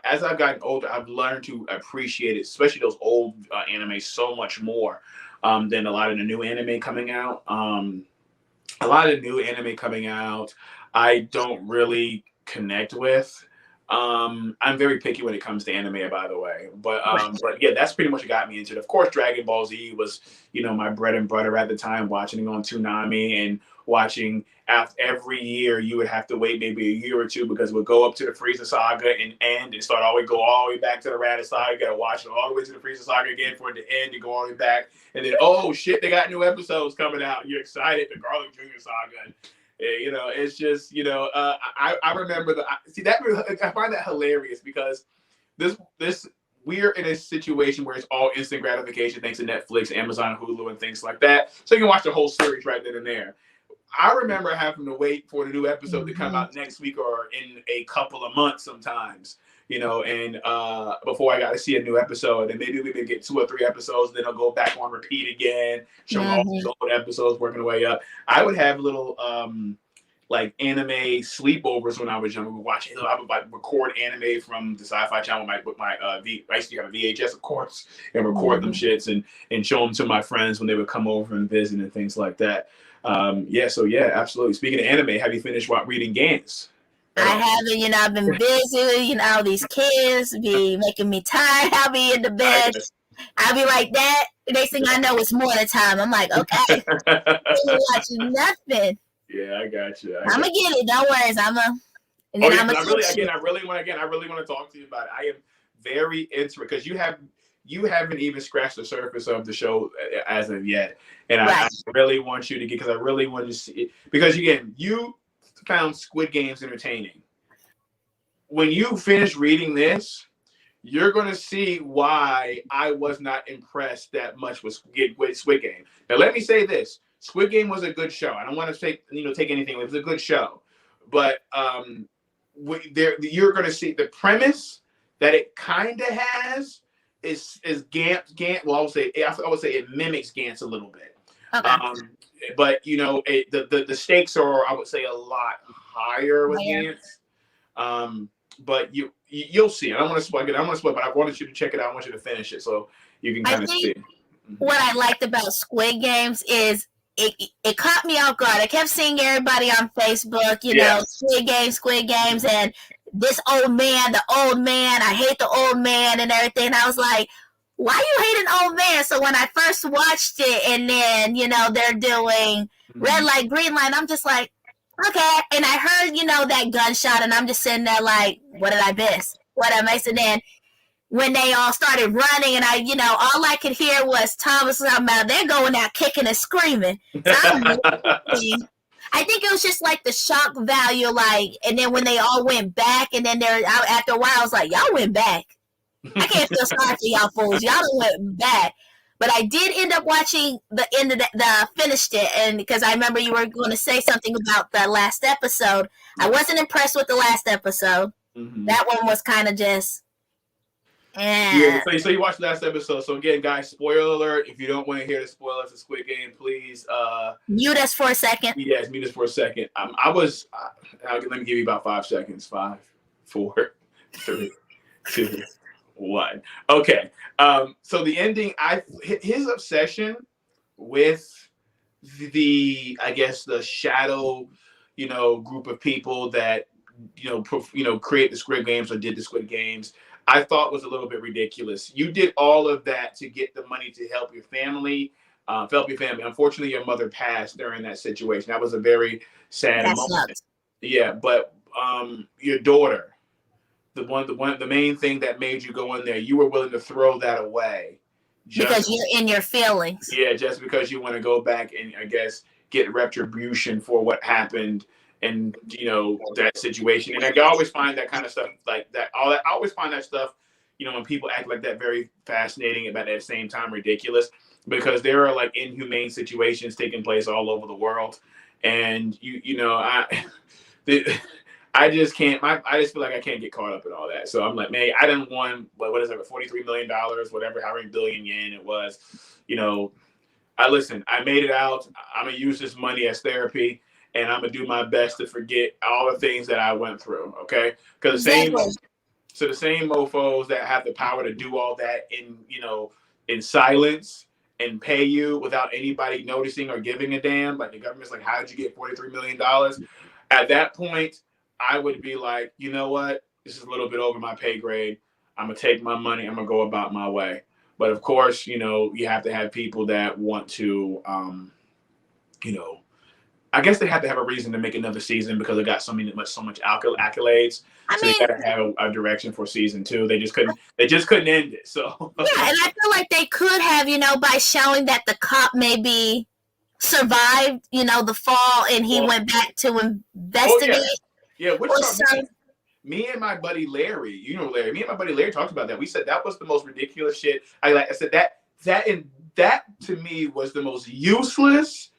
Speaker 1: as I've gotten older, I've learned to appreciate it, especially those old anime, so much more than a lot of the new anime coming out. A lot of the new anime coming out, I don't really connect with. I'm very picky when it comes to anime, by the way. But yeah, that's pretty much what got me into it. Of course, Dragon Ball Z was, my bread and butter at the time, watching it on Toonami and watching every year. You would have to wait maybe a year or two, because it would go up to the Frieza saga and end and go all the way back to the Raditz saga. You got to watch it all the way to the Frieza saga again for it to end and go all the way back. And then, oh shit, they got new episodes coming out. You're excited. The Garlic Jr. saga. It's just, I remember I find that hilarious, because we're in a situation where it's all instant gratification thanks to Netflix, Amazon, Hulu, and things like that. So you can watch the whole series right then and there. I remember having to wait for the new episode to come
Speaker 2: Mhm.
Speaker 1: out next week or in a couple of months sometimes, and before I got to see a new episode, and maybe we would get 2 or 3 episodes, then I'll go back on repeat again, show them all
Speaker 2: Mhm.
Speaker 1: the old episodes, working the way up. I would have little like anime sleepovers when I was younger. I would like record anime from the Sci-Fi Channel with my I used to have a VHS, of course, and record them
Speaker 2: Mhm.
Speaker 1: shits and show them to my friends when they would come over and visit and things like that. So absolutely. Speaking of anime, have you finished reading Gantz at
Speaker 2: I
Speaker 1: all?
Speaker 2: haven't, I've been busy, these kids be making me tired. I'll be in the
Speaker 1: I
Speaker 2: bed. I'll be like that. Next thing I know, it's morning time. I'm like, okay, I ain't watching nothing.
Speaker 1: Yeah, I got you.
Speaker 2: I'm going to get it. No worries. And then
Speaker 1: Oh yeah,
Speaker 2: I'm going
Speaker 1: I
Speaker 2: to
Speaker 1: really,
Speaker 2: text you.
Speaker 1: I really want to talk to you about it. I am very interested because you haven't even scratched the surface of the show as of yet, and I
Speaker 2: Right.
Speaker 1: really want you to get because I really want to see it because again, you found Squid Games entertaining. When you finish reading this, you're going to see why I was not impressed that much with Squid Game. Now, let me say this: Squid Game was a good show. I don't want to take anything. It was a good show, but you're going to see the premise that it kind of has is Gantz. Well, I would say it mimics Gantz a little bit.
Speaker 2: Okay.
Speaker 1: But the stakes are, I would say, a lot higher with Gantz. But you'll see. I don't want to spoil it. I don't want to spoil it, but I wanted you to check it out. I want you to finish it so you can kind of see.
Speaker 2: What I liked about Squid Games is it caught me off guard. I kept seeing everybody on Facebook, Squid Games, and this the old man, I hate the old man and everything. I was like, why you hate an old man? So when I first watched it and then, they're doing red light, green light, I'm just like, okay. And I heard, that gunshot and I'm just sitting there like, what did I miss? What did I miss? And then when they all started running and all I could hear was Thomas talking about they're going out kicking and screaming. So I think it was just like the shock value, and then when they all went back and then after a while I was like, y'all went back. I can't feel sorry for y'all fools. Y'all went back. But I did end up watching the end of finished it, and because I remember you were going to say something about the last episode. I wasn't impressed with the last episode. Mm-hmm. That one was kind of just,
Speaker 1: yeah. So you watched the last episode. So again, guys, spoiler alert. If you don't want to hear the spoilers of Squid Game, please
Speaker 2: mute us for a second.
Speaker 1: Yes, mute us for a second. Let me give you about 5 seconds. 5, 4, 3, 2, 1. Okay. So the ending, his obsession with the shadow, group of people that, create the Squid Games or did the Squid Games, I thought was a little bit ridiculous. You did all of that to get the money to help your family. Unfortunately, your mother passed during that situation. That was a very sad moment. Sucks. Yeah, but your daughter, the main thing that made you go in there, you were willing to throw that away
Speaker 2: because you're in your feelings.
Speaker 1: Yeah, just because you want to go back and I guess get retribution for what happened and that situation. And I always find that kind of stuff like that. I always find that stuff, when people act like that, very fascinating, but at the same time ridiculous, because there are like inhumane situations taking place all over the world, and I just can't. I just feel like I can't get caught up in all that. So I'm like, man, I didn't won. What is it? $43 million, whatever, however many billion yen it was. I made it out. I'm gonna use this money as therapy, and I'm gonna do my best to forget all the things that I went through. Okay, because the same mofos that have the power to do all that in silence and pay you without anybody noticing or giving a damn. Like the government's like, how did you get $43 million? At that point, I would be like, you know what? This is a little bit over my pay grade. I'm going to take my money. I'm going to go about my way. But of course, you have to have people that want to, I guess they have to have a reason to make another season because it got so much accolades. So they got to have a direction for season 2. They just couldn't end it. So
Speaker 2: yeah, and I feel like they could have, by showing that the cop maybe survived, the fall, and he went back to investigate.
Speaker 1: Yeah, me and my buddy Larry, Larry. Me and my buddy Larry talked about that. We said that was the most ridiculous shit. I said that to me was the most useless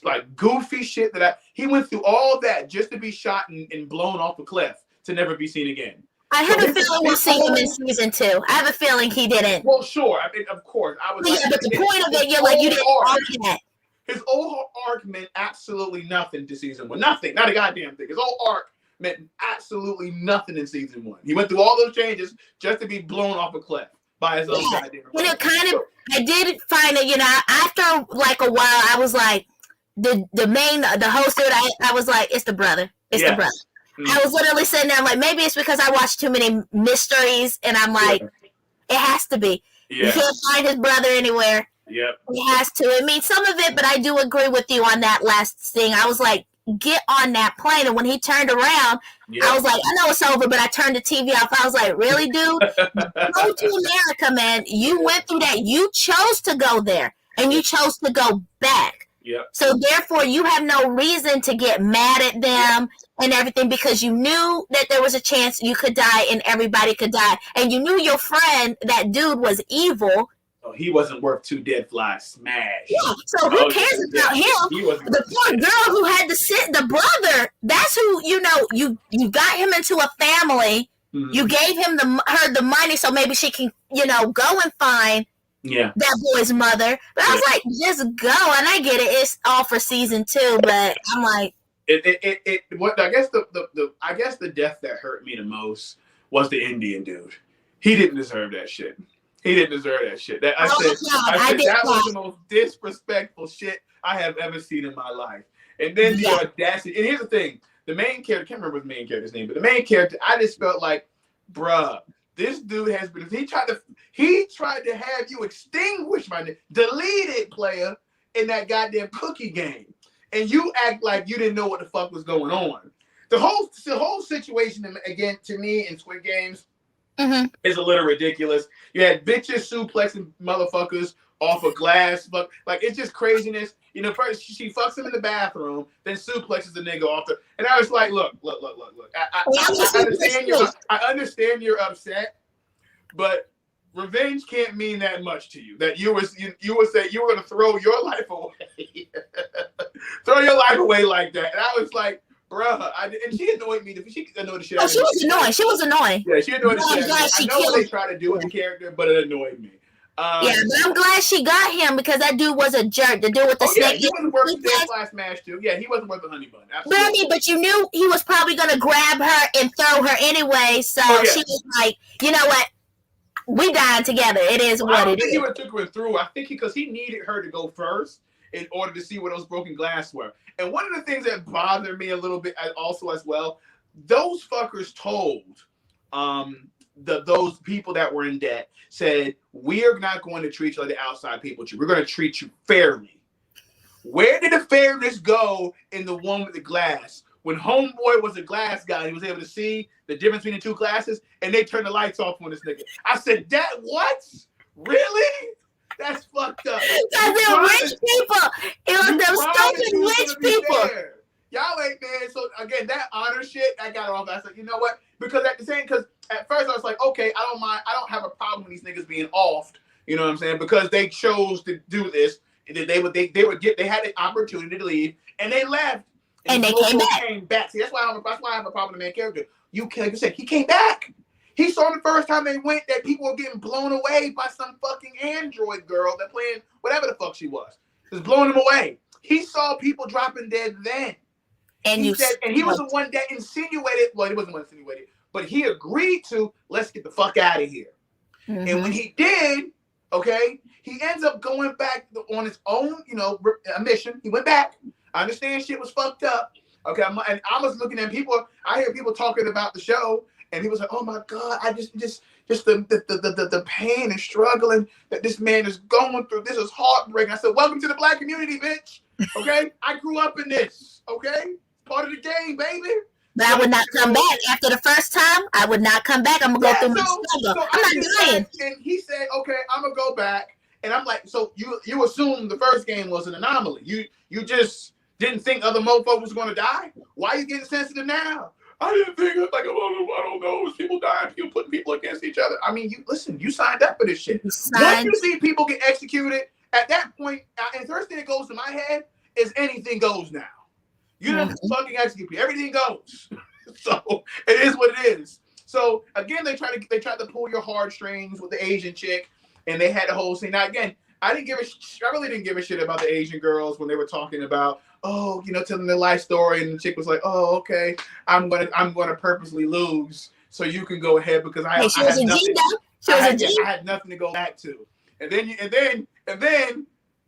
Speaker 1: like goofy shit he went through all that just to be shot and blown off a cliff to never be seen again.
Speaker 2: I have a feeling we'll see him in season 2. I have a feeling he didn't.
Speaker 1: Well, sure. I mean, of course. I was
Speaker 2: yeah, but the point of it, you're like, you didn't arc that.
Speaker 1: His whole arc meant absolutely nothing to season 1. Nothing. Not a goddamn thing. His whole arc meant absolutely nothing in season 1. He went through all those changes just to be blown off a cliff by his own goddamn.
Speaker 2: And it kind of, I did find it, after like a while, I was like, the host dude, I was like, it's the brother. It's the brother. Mm-hmm. I was literally sitting there, I'm like, maybe it's because I watched too many mysteries, and I'm like, it has to be. You can't find his brother anywhere.
Speaker 1: Yep.
Speaker 2: He has to. I mean, some of it, but I do agree with you on that last thing. I was like, get on that plane. And when he turned around, I was like, I know it's over, but I turned the TV off. I was like, really, dude? Go to America, man. You went through that. You chose to go there, and you chose to go back.
Speaker 1: Yep.
Speaker 2: So therefore, you have no reason to get mad at them and everything, because you knew that there was a chance you could die and everybody could die. And you knew your friend, that dude, was evil.
Speaker 1: Oh, he wasn't worth 2 dead flies. Smash.
Speaker 2: Yeah, so who cares about him? The poor girl who had to sit, the brother, that's who, you got him into a family. Mm-hmm. You gave him her the money so maybe she can, go and find that boy's mother. But I was like, just go. And I get it. It's all for season 2, but I'm like,
Speaker 1: I guess the death that hurt me the most was the Indian dude. He didn't deserve that shit. He didn't deserve that shit. That was the most disrespectful shit I have ever seen in my life. And then the audacity. And here's the thing: the main character, I can't remember the main character's name, but the main character, I just felt like, bruh, this dude has been. He tried to have you extinguish my name, delete it, player, in that goddamn cookie game, and you act like you didn't know what the fuck was going on. The whole situation, again, to me, in Squid Games. Mm-hmm. It's a little ridiculous. You had bitches suplexing motherfuckers off a glass. Like, it's just craziness. First she fucks him in the bathroom, then suplexes the nigga off the. And I was like, look. I understand you're upset, but revenge can't mean that much to you. That you would say you were going to throw your life away, throw your life away like that. And I was like, bruh, and she annoyed me. She annoyed the shit out of me.
Speaker 2: She was annoying.
Speaker 1: Yeah, she annoyed the shit out of me. I know what they try to do with the character, but it annoyed me.
Speaker 2: But I'm glad she got him, because that dude was a jerk. The dude with the snake.
Speaker 1: He wasn't worth the dead fly smash too. Yeah, he wasn't worth the honey bun. Absolutely.
Speaker 2: But you knew he was probably going to grab her and throw her anyway. So she was like, you know what? We dying together. It is what it is.
Speaker 1: I don't think he would have took her through. I think because he needed her to go first in order to see where those broken glass were. And one of the things that bothered me a little bit also as well, those fuckers told those people that were in debt, said, we're not going to treat you like the outside people treat you. We're going to treat you fairly. Where did the fairness go in the one with the glass? When homeboy was a glass guy, he was able to see the difference between the two glasses, and they turned the lights off on this nigga. I said, that what? Really? That's fucked up.
Speaker 2: Because they're rich people. It was them stupid rich people.
Speaker 1: Y'all ain't there. So again, that honor shit, I got off. I said, you know what? Because at first I was like, okay, I don't mind. I don't have a problem with these niggas being offed. You know what I'm saying? Because they chose to do this. And then they had an opportunity to leave, and they left.
Speaker 2: And they came back.
Speaker 1: See, that's why I have a problem with the main character. Like you said, he came back. He saw the first time they went that people were getting blown away by some fucking android girl that playing whatever the fuck she was. Just blowing them away. He saw people dropping dead then. And he was the one that insinuated, well, he wasn't the one that insinuated, but he agreed to, let's get the fuck out of here. Mm-hmm. And when he did, okay, he ends up going back on his own, a mission. He went back. I understand shit was fucked up. Okay, and I was looking at people, I hear people talking about the show, and he was like, oh my God, I just the pain and struggling that this man is going through. This is heartbreaking. I said, welcome to the Black community, bitch. Okay? I grew up in this. Okay? Part of the game, baby.
Speaker 2: But I would not come back. After the first time, I would not come back. I'm going to go through my struggle. I'm not dying.
Speaker 1: And he said, okay, I'm going to go back. And I'm like, so you assumed the first game was an anomaly. You just didn't think other mofos was going to die? Why are you getting sensitive now? I didn't think, I don't know, people dying, people putting people against each other. I mean, you signed up for this shit. Once you see people get executed, at that point, and the first thing that goes to my head is anything goes now. You don't fucking execute people. Everything goes. So it is what it is. So again, they tried to pull your heartstrings with the Asian chick, and they had the whole scene. Now again, I really didn't give a shit about the Asian girls when they were talking about, telling their life story, and the chick was like, oh, okay, I'm gonna purposely lose so you can go ahead because I had nothing to go back to. And then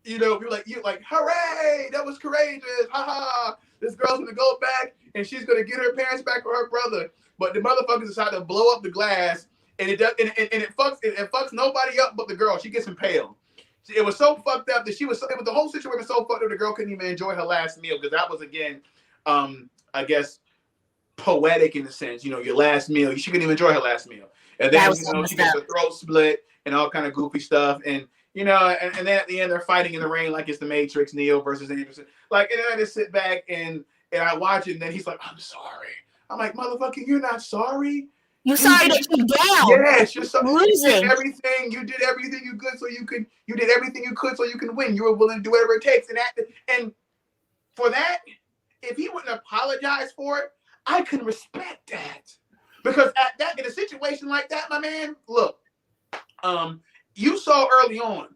Speaker 1: you're like, hooray, that was courageous, haha. This girl's gonna go back and she's gonna get her parents back for her brother. But the motherfuckers decide to blow up the glass, and it fucks nobody up but the girl. She gets impaled. It was so fucked up that the whole situation was so fucked up the girl couldn't even enjoy her last meal, because that was, again, I guess, poetic in a sense. Your last meal, she couldn't even enjoy her last meal. And then she gets her throat split and all kind of goofy stuff. And and then at the end they're fighting in the rain like it's the Matrix, Neo versus Anderson. Like, and then I just sit back and I watch it, and then he's like, I'm sorry. I'm like, motherfucker, you're not sorry.
Speaker 2: You're sorry that you're down.
Speaker 1: Yes, you're sorry.
Speaker 2: Losing.
Speaker 1: You did everything you could so you could. You did everything you could so you can win. You were willing to do whatever it takes, and for that, if he wouldn't apologize for it, I can respect that, because in a situation like that, my man, look, you saw early on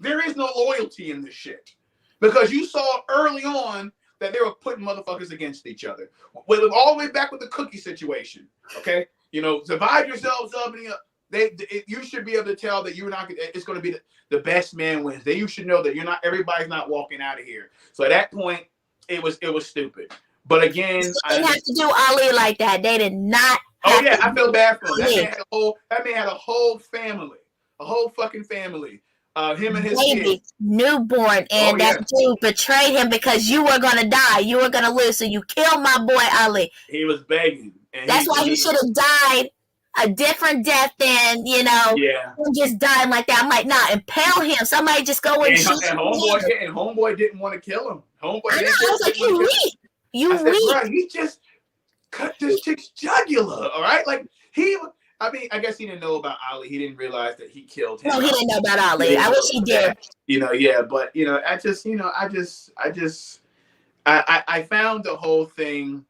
Speaker 1: there is no loyalty in this shit, because you saw early on that they were putting motherfuckers against each other. All the way back with the cookie situation, okay? Divide yourselves up, and you should be able to tell that you're not. It's going to be the best man wins. That you should know that everybody's not walking out of here. So at that point, it was stupid. But again,
Speaker 2: they didn't have to do Ali like that. They did not.
Speaker 1: I feel bad for him. That man had a whole family, a whole fucking family. Him and his
Speaker 2: baby, newborn, and that dude betrayed him because you were gonna die, you were gonna lose, so you killed my boy Ali.
Speaker 1: He was begging.
Speaker 2: That's why he should have died a different death than him just dying like that. I'm like, nah, impale him. Somebody just go and shoot him.
Speaker 1: And homeboy didn't want to kill him.
Speaker 2: I was like, you weak. You weak.
Speaker 1: Bro, he just cut this chick's jugular. All right, like I guess he didn't know about Ali. He didn't realize that he killed him.
Speaker 2: No, he didn't know about Ali. I wish he did.
Speaker 1: But I found the whole thing.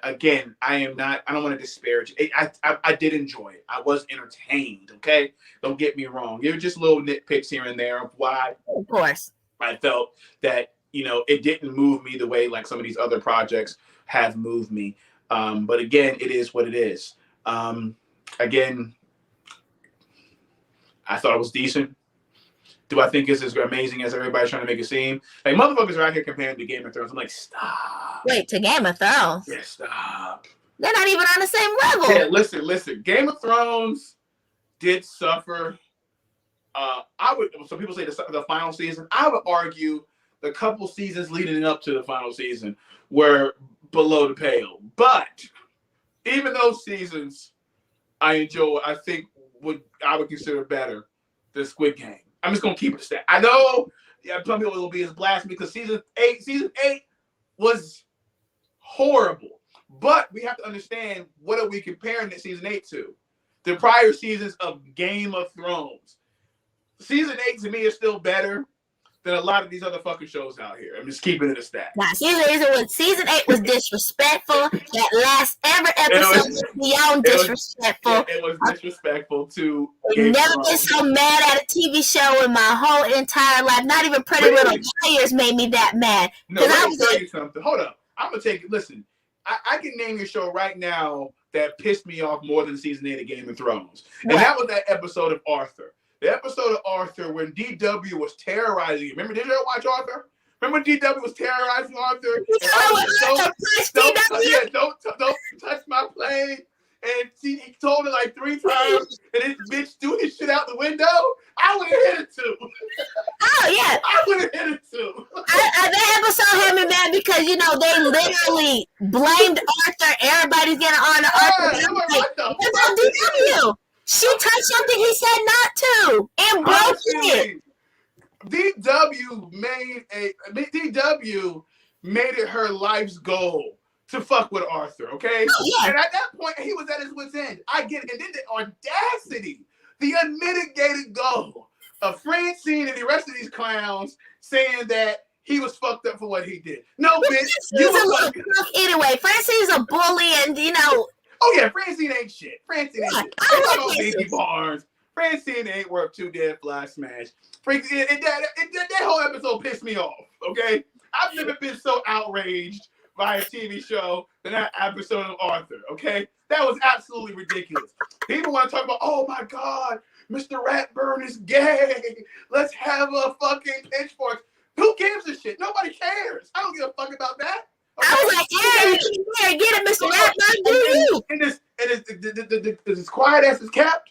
Speaker 1: Again, I don't want to disparage it. I did enjoy it. I was entertained. Okay, don't get me wrong. There were just little nitpicks here and there of why. Of course, I felt that it didn't move me the way like some of these other projects have moved me. But again, it is what it is. Again, I thought it was decent. Do I think it's as amazing as everybody's trying to make it seem? Like, motherfuckers are out here comparing to Game of Thrones. I'm like, stop.
Speaker 2: Wait, to Game of Thrones?
Speaker 1: Yeah, stop.
Speaker 2: They're not even on the same level.
Speaker 1: Yeah, listen. Game of Thrones did suffer. So people say the final season. I would argue the couple seasons leading up to the final season were below the pale. But even those seasons, I think I would consider better than Squid Game. I'm just gonna keep it a stat. I know, some people will be as blasphemy because season 8 was horrible. But we have to understand, what are we comparing that season 8 to? The prior seasons of Game of Thrones. Season 8 to me is still better than a lot of these other fucking shows out here. I'm just keeping it a stat.
Speaker 2: Nah, season 8 was disrespectful. That last episode was beyond disrespectful.
Speaker 1: It was disrespectful to.
Speaker 2: I've never been so mad at a TV show in my whole entire life. Not even Pretty Little Liars made me that mad.
Speaker 1: No, let me tell you something. Hold up. I'm gonna take it. Listen, I can name your show right now that pissed me off more than season 8 of Game of Thrones, and that was that episode of Arthur. The episode of Arthur when DW was terrorizing. Remember, did you ever watch Arthur? Remember when DW was terrorizing Arthur? Don't touch my plane. And he told her like 3 times, and this bitch threw his shit out the window. I would have hit it too.
Speaker 2: Oh yeah,
Speaker 1: I would have hit it too.
Speaker 2: That episode had me mad because they literally blamed Arthur. Everybody's getting on Arthur. DW. She touched something he said not to and broke it.
Speaker 1: DW made it her life's goal to fuck with Arthur, okay? Oh, yeah. And at that point, he was at his wit's end. I get it. And then the audacity, the unmitigated goal of Francine and the rest of these clowns saying that he was fucked up for what he did. No,
Speaker 2: But
Speaker 1: bitch,
Speaker 2: she's
Speaker 1: you
Speaker 2: a
Speaker 1: were
Speaker 2: little
Speaker 1: fucking.
Speaker 2: punk anyway. Francine's a bully, and
Speaker 1: Oh yeah, Francine ain't shit. Francine ain't shit.
Speaker 2: I
Speaker 1: They talk
Speaker 2: like
Speaker 1: about
Speaker 2: this.
Speaker 1: Baby Barnes. Francine ain't worth two dead fly smash. Francine, that whole episode pissed me off. Okay, I've never been so outraged by a TV show than that episode of Arthur. Okay, that was absolutely ridiculous. People want to talk about, oh my god, Mr. Ratburn is gay. Let's have a fucking pitchfork. Who gives a shit? Nobody cares. I don't give a fuck about that. Okay?
Speaker 2: I was like, yeah, get it, Mr. Ratburn, do you?
Speaker 1: And as quiet as it's kept,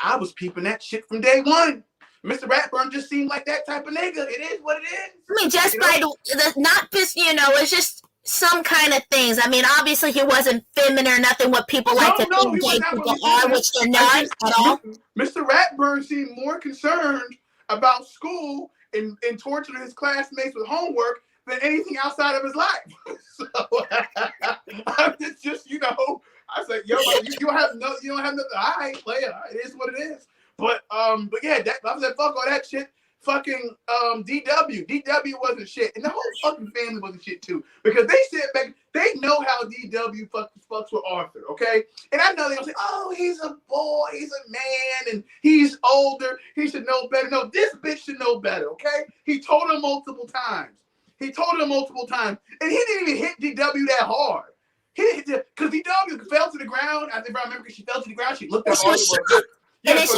Speaker 1: I was peeping that shit from day one. Mr. Ratburn just seemed like that type of nigga. It is what it is.
Speaker 2: I mean, just by not just, it's just some kind of things. I mean, obviously he wasn't feminine or nothing what people like to think gay people are, which they're not at all.
Speaker 1: Mr. Ratburn seemed more concerned about school and torturing his classmates with homework than anything outside of his life. So I'm just I said, yo, you don't have nothing. All right, player. It is what it is. But yeah, I said, fuck all that shit. Fucking DW wasn't shit, and the whole fucking family wasn't shit too, because they sit back, they know how DW fucks with Arthur, okay? And I know they'll say, oh, he's a boy, he's a man, and he's older, he should know better. No, this bitch should know better, okay? He told him multiple times, and he didn't even hit DW that hard. He didn't, because DW fell to the ground. If I remember, she fell to the ground. She looked at Arthur for a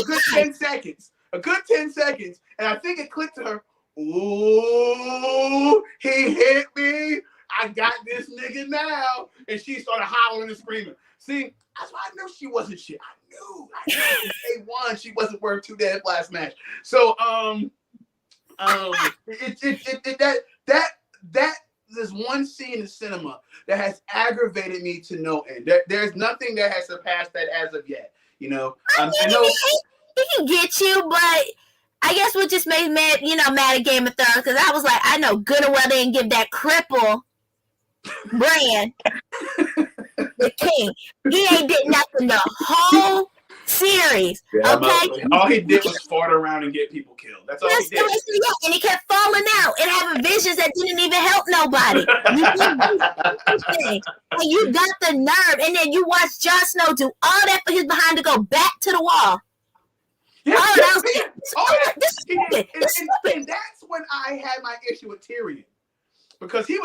Speaker 1: good 10 seconds. A good 10 seconds. And I think it clicked to her. Ooh, he hit me. I got this nigga now. And she started hollering and screaming. See, that's why I knew she wasn't shit. I knew from day one she wasn't worth two dead fly smash. So there's one scene in cinema that has aggravated me to no end. There's nothing that has surpassed that as of yet. I know
Speaker 2: he can get you, but I guess what just made me mad at Game of Thrones, because I was like, I know good and well they didn't give that cripple Bran the king. He ain't did nothing the whole series.
Speaker 1: Yeah,
Speaker 2: okay,
Speaker 1: all he did was fart around and get people killed. That's all he did.
Speaker 2: And he kept falling out and having visions that didn't even help nobody. You got the nerve, and then you watch Jon Snow do all that for his behind to go back to the wall.
Speaker 1: And that's when I had my issue with Tyrion, because he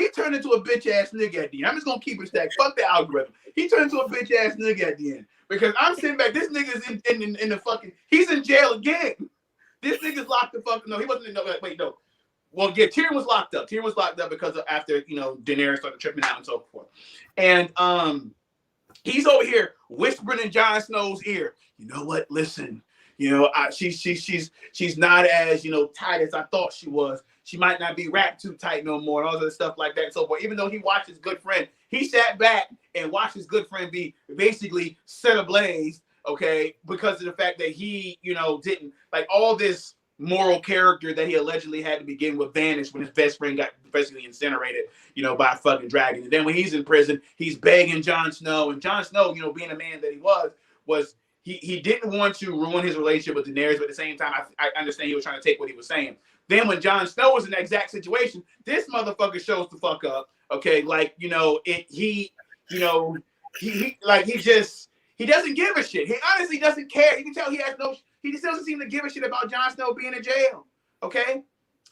Speaker 1: turned into a bitch ass nigga at the end. I'm just gonna keep it stacked. Fuck the algorithm. He turned into a bitch ass nigga at the end, because I'm sitting back. This nigga's in the fucking. He's in jail again. This nigga's locked the fuck. No, he wasn't in. Wait, no. Well, yeah, Tyrion was locked up. Tyrion was locked up because of after Daenerys started tripping out and so forth, and he's over here whispering in Jon Snow's ear. You know what? Listen. She's not as tight as I thought she was. She might not be wrapped too tight no more, and all that stuff like that. And so forth. Even though he watched his good friend, he sat back and watched his good friend be basically set ablaze, okay, because of the fact that he, didn't like all this moral character that he allegedly had to begin with vanished when his best friend got basically incinerated, by a fucking dragon. And then when he's in prison, he's begging Jon Snow, and Jon Snow, being a man that he was. He didn't want to ruin his relationship with Daenerys, but at the same time, I understand he was trying to take what he was saying. Then when Jon Snow was in that exact situation, this motherfucker shows the fuck up. Okay, he doesn't give a shit. He honestly doesn't care. You can tell he just doesn't seem to give a shit about Jon Snow being in jail. Okay,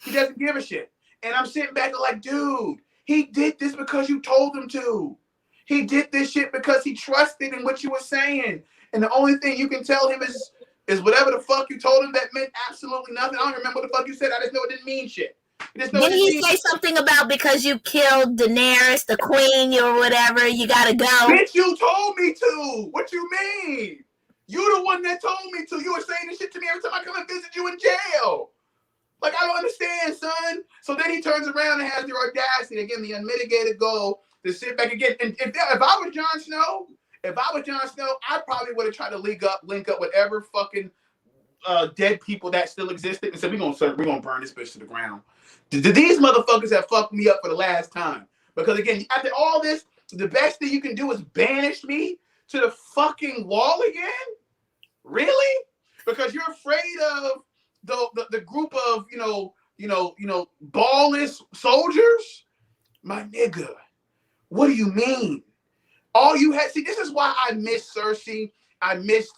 Speaker 1: he doesn't give a shit. And I'm sitting back like, dude, he did this because you told him to. He did this shit because he trusted in what you were saying. And the only thing you can tell him is whatever the fuck you told him that meant absolutely nothing. I don't remember what the fuck you said. I just know it didn't mean shit.
Speaker 2: Didn't he say something about because you killed Daenerys, the queen, or whatever, you gotta go?
Speaker 1: Bitch, you told me to. What you mean? You the one that told me to. You were saying this shit to me every time I come and visit you in jail. Like, I don't understand, son. So then he turns around and has the audacity to give me the unmitigated goal to sit back again. And if I was Jon Snow, I probably would have tried to link up whatever fucking dead people that still existed and said, we're gonna burn this bitch to the ground. These motherfuckers have fucked me up for the last time. Because again, after all this, the best thing you can do is banish me to the fucking wall again? Really? Because you're afraid of the group of ballless soldiers. My nigga, what do you mean? All you had, see, this is why I miss Cersei. I missed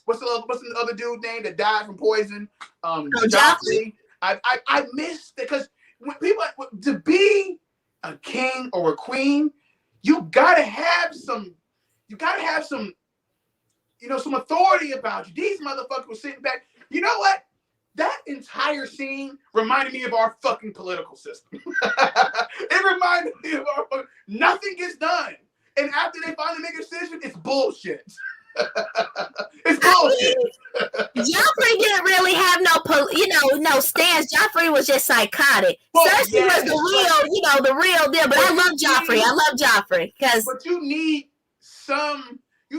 Speaker 1: what's the other dude name that died from poison? Joffrey. I missed it because when people, to be a king or a queen, you gotta have some, some authority about you. These motherfuckers were sitting back. You know what? That entire scene reminded me of our fucking political system. It reminded me of nothing gets done. And after they finally make a decision, it's bullshit. It's bullshit.
Speaker 2: Joffrey didn't really have no stance. Joffrey was just psychotic. Well, Cersei was the real deal. But I love Joffrey. I love Joffrey
Speaker 1: but you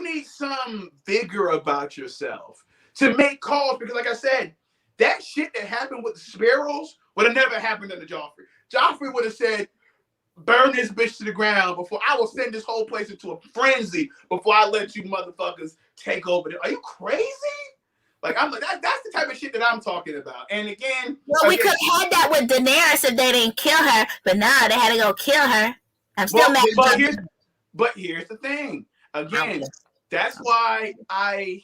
Speaker 1: need some vigor about yourself to make calls, because like I said, that shit that happened with the sparrows would have never happened under Joffrey. Joffrey would have said, burn this bitch to the ground before I will send this whole place into a frenzy before I let you motherfuckers take over. Are you crazy? Like, I'm like, that's the type of shit that I'm talking about. And again,
Speaker 2: we could have had that with Daenerys if they didn't kill her, but now they had to go kill her. I'm still mad.
Speaker 1: But here's the thing. Again, that's why I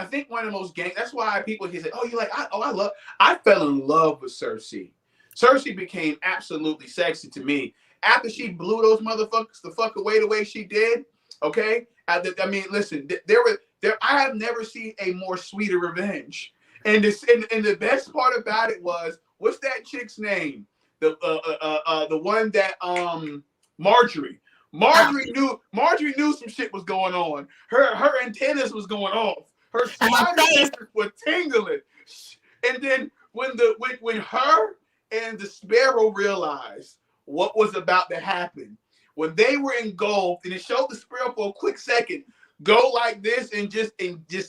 Speaker 1: think one of the most that's why people can say, oh, you're like, I fell in love with Cersei. Cersei became absolutely sexy to me after she blew those motherfuckers the fuck away the way she did. Okay, I mean, listen, I have never seen a more sweeter revenge. And the best part about it was, what's that chick's name? The one that Marjorie. Marjorie knew some shit was going on. Her antennas was going off. Her spiders were tingling. And then when her and the sparrow realized what was about to happen, when they were engulfed, and it showed the sparrow for a quick second go like this and just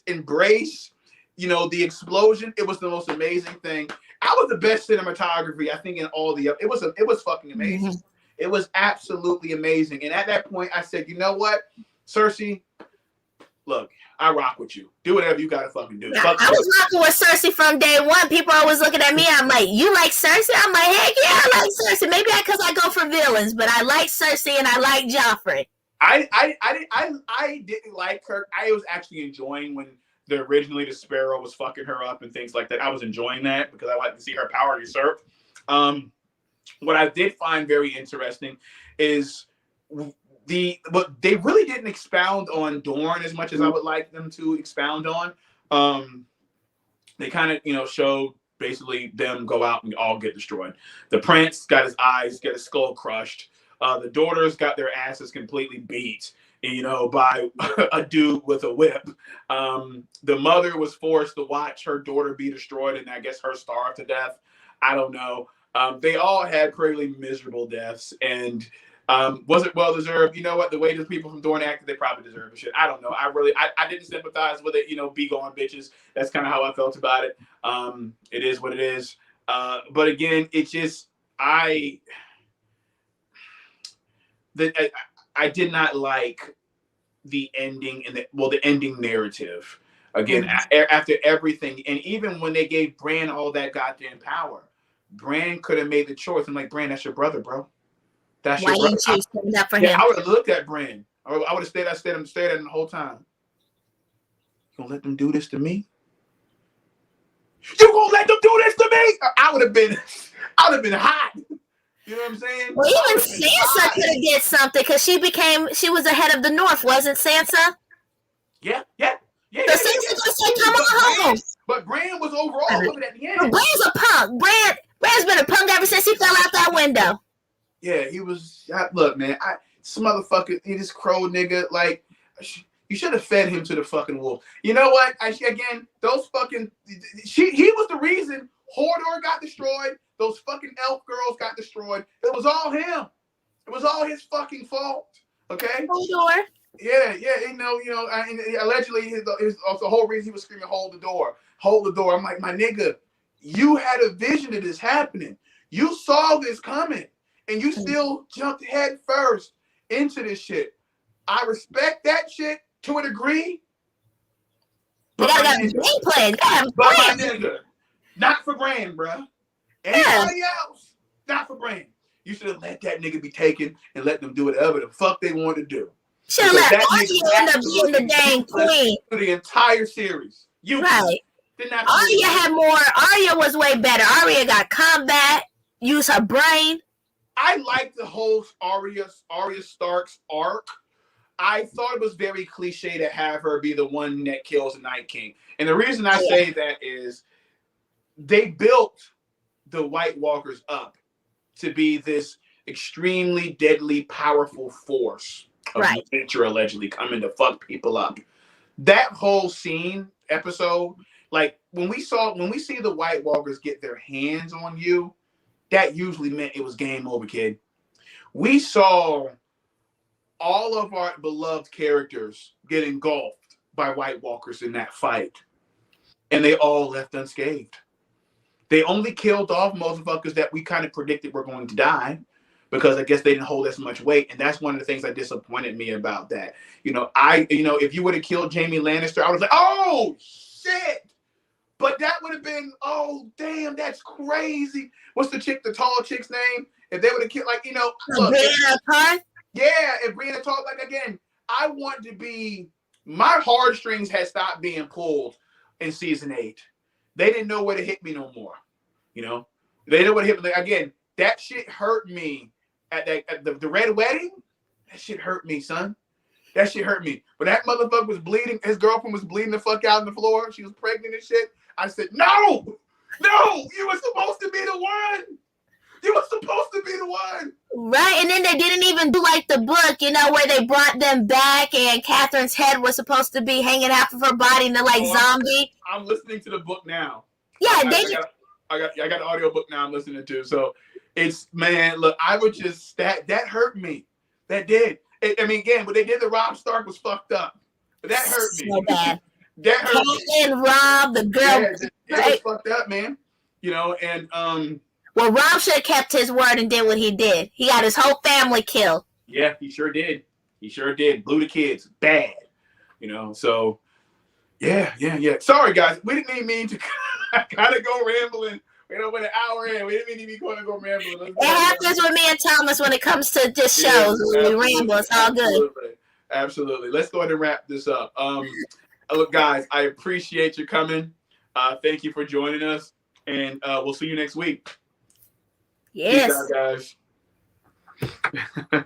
Speaker 1: embrace, the explosion. It was the most amazing thing. That was the best cinematography, I think, in all the. It was fucking amazing. Mm-hmm. It was absolutely amazing. And at that point, I said, you know what, Cersei, look, I rock with you. Do whatever you gotta fucking do.
Speaker 2: I was rocking with Cersei from day one. People are always looking at me. I'm like, you like Cersei? I'm like, heck yeah, I like Cersei. Maybe because I go for villains, but I like Cersei and I like Joffrey.
Speaker 1: I didn't like her. I was actually enjoying when originally the Sparrow was fucking her up and things like that. I was enjoying that because I like to see her power usurped. What I did find very interesting is they really didn't expound on Dorne as much as I would like them to expound on. They kind of, showed basically them go out and all get destroyed. The prince got his his skull crushed. The daughters got their asses completely beat, by a dude with a whip. The mother was forced to watch her daughter be destroyed, and I guess her starved to death. I don't know. They all had pretty miserable deaths, and was it well deserved? You know what? The way those people from Dorne acted, they probably deserve the shit. I don't know. I didn't sympathize with it. Be gone, bitches. That's kind of how I felt about it. It is what it is. But again, it's just I did not like the ending and the ending narrative. Again, after everything, and even when they gave Bran all that goddamn power, Bran could have made the choice. I'm like, Bran, that's your brother, bro. That's your brother.
Speaker 2: Why didn't you stand up for him?
Speaker 1: I would have looked at Bran. I would have stayed at him the whole time. You gonna let them do this to me? You gonna let them do this to me? I would have been hot. You know what I'm saying?
Speaker 2: Well, even Sansa could have did something because she was the head of the North, wasn't Sansa?
Speaker 1: Yeah.
Speaker 2: So Sansa just said, "Come on home."
Speaker 1: But Bran was overall of it at the end.
Speaker 2: Well, Bran's a punk. Bran's been a punk ever since he fell out that window.
Speaker 1: Yeah, he was. Look, man, this motherfucker, this crow nigga, like, you should have fed him to the fucking wolf. You know what? Those fucking, he was the reason Hodor got destroyed. Those fucking elf girls got destroyed. It was all him. It was all his fucking fault. Okay.
Speaker 2: Hodor.
Speaker 1: Yeah. Allegedly, the whole reason he was screaming, "Hold the door, hold the door." I'm like, my nigga, you had a vision of this happening. You saw this coming, and you still jumped head first into this shit. I respect that shit to a degree.
Speaker 2: But my nigga,
Speaker 1: not for Bran, bruh.
Speaker 2: Yeah.
Speaker 1: Anybody else, not for Brain. You should have let that nigga be taken and let them do whatever the fuck they want to do.
Speaker 2: Should have
Speaker 1: Because
Speaker 2: let
Speaker 1: that nigga
Speaker 2: Arya end up being the dang queen.
Speaker 1: for the entire series. You
Speaker 2: Right.
Speaker 1: didn't have to do
Speaker 2: Arya had more. Arya was way better. Arya got combat, use her brain.
Speaker 1: I liked the whole Arya Stark's arc. I thought it was very cliche to have her be the one that kills the Night King. And the reason I say that is they built the White Walkers up to be this extremely deadly, powerful force of nature allegedly coming to fuck people up. That whole episode, like when we see the White Walkers get their hands on you, that usually meant it was game over, kid. We saw all of our beloved characters get engulfed by White Walkers in that fight, and they all left unscathed. They only killed off motherfuckers that we kind of predicted were going to die, because I guess they didn't hold as much weight, and that's one of the things that disappointed me about that. If you would have killed Jaime Lannister, I was like, oh shit! But that would have been, oh damn, that's crazy. What's the tall chick's name? If they would have killed, look, if Brianna talked, again, I want to be, my heartstrings had stopped being pulled in season 8. They didn't know where to hit me no more. They didn't know where to hit me. Again, that shit hurt me at the Red Wedding. That shit hurt me, son. That shit hurt me. But that motherfucker was bleeding. His girlfriend was bleeding the fuck out on the floor. She was pregnant and shit. I said, no, you were supposed to be the one. You were supposed to be the one.
Speaker 2: Right, and then they didn't even do like the book, where they brought them back and Catherine's head was supposed to be hanging out of her body and they're like zombie.
Speaker 1: I'm listening to the book now.
Speaker 2: Yeah,
Speaker 1: I got the audio book now I'm listening to. So it's, man, look, I would just, that hurt me. That did. Again, what they did to Robb Stark was fucked up. But that hurt me.
Speaker 2: So bad.
Speaker 1: That hurt me.
Speaker 2: And Robb, the girl.
Speaker 1: Yeah, it was fucked up, man.
Speaker 2: Well, Robb should have kept his word and did what he did. He got his whole family killed.
Speaker 1: Yeah, he sure did. Blew the kids bad. So yeah. Sorry, guys. We didn't even mean to kind of go rambling. With an hour in, we didn't mean to be going to go rambling.
Speaker 2: It happens with me and Thomas when it comes to just shows. We ramble. It's all good.
Speaker 1: Absolutely. Let's go ahead and wrap this up. Look, guys, I appreciate you coming. Thank you for joining us, and we'll see you next week.
Speaker 2: Yes.
Speaker 1: Peace out, guys.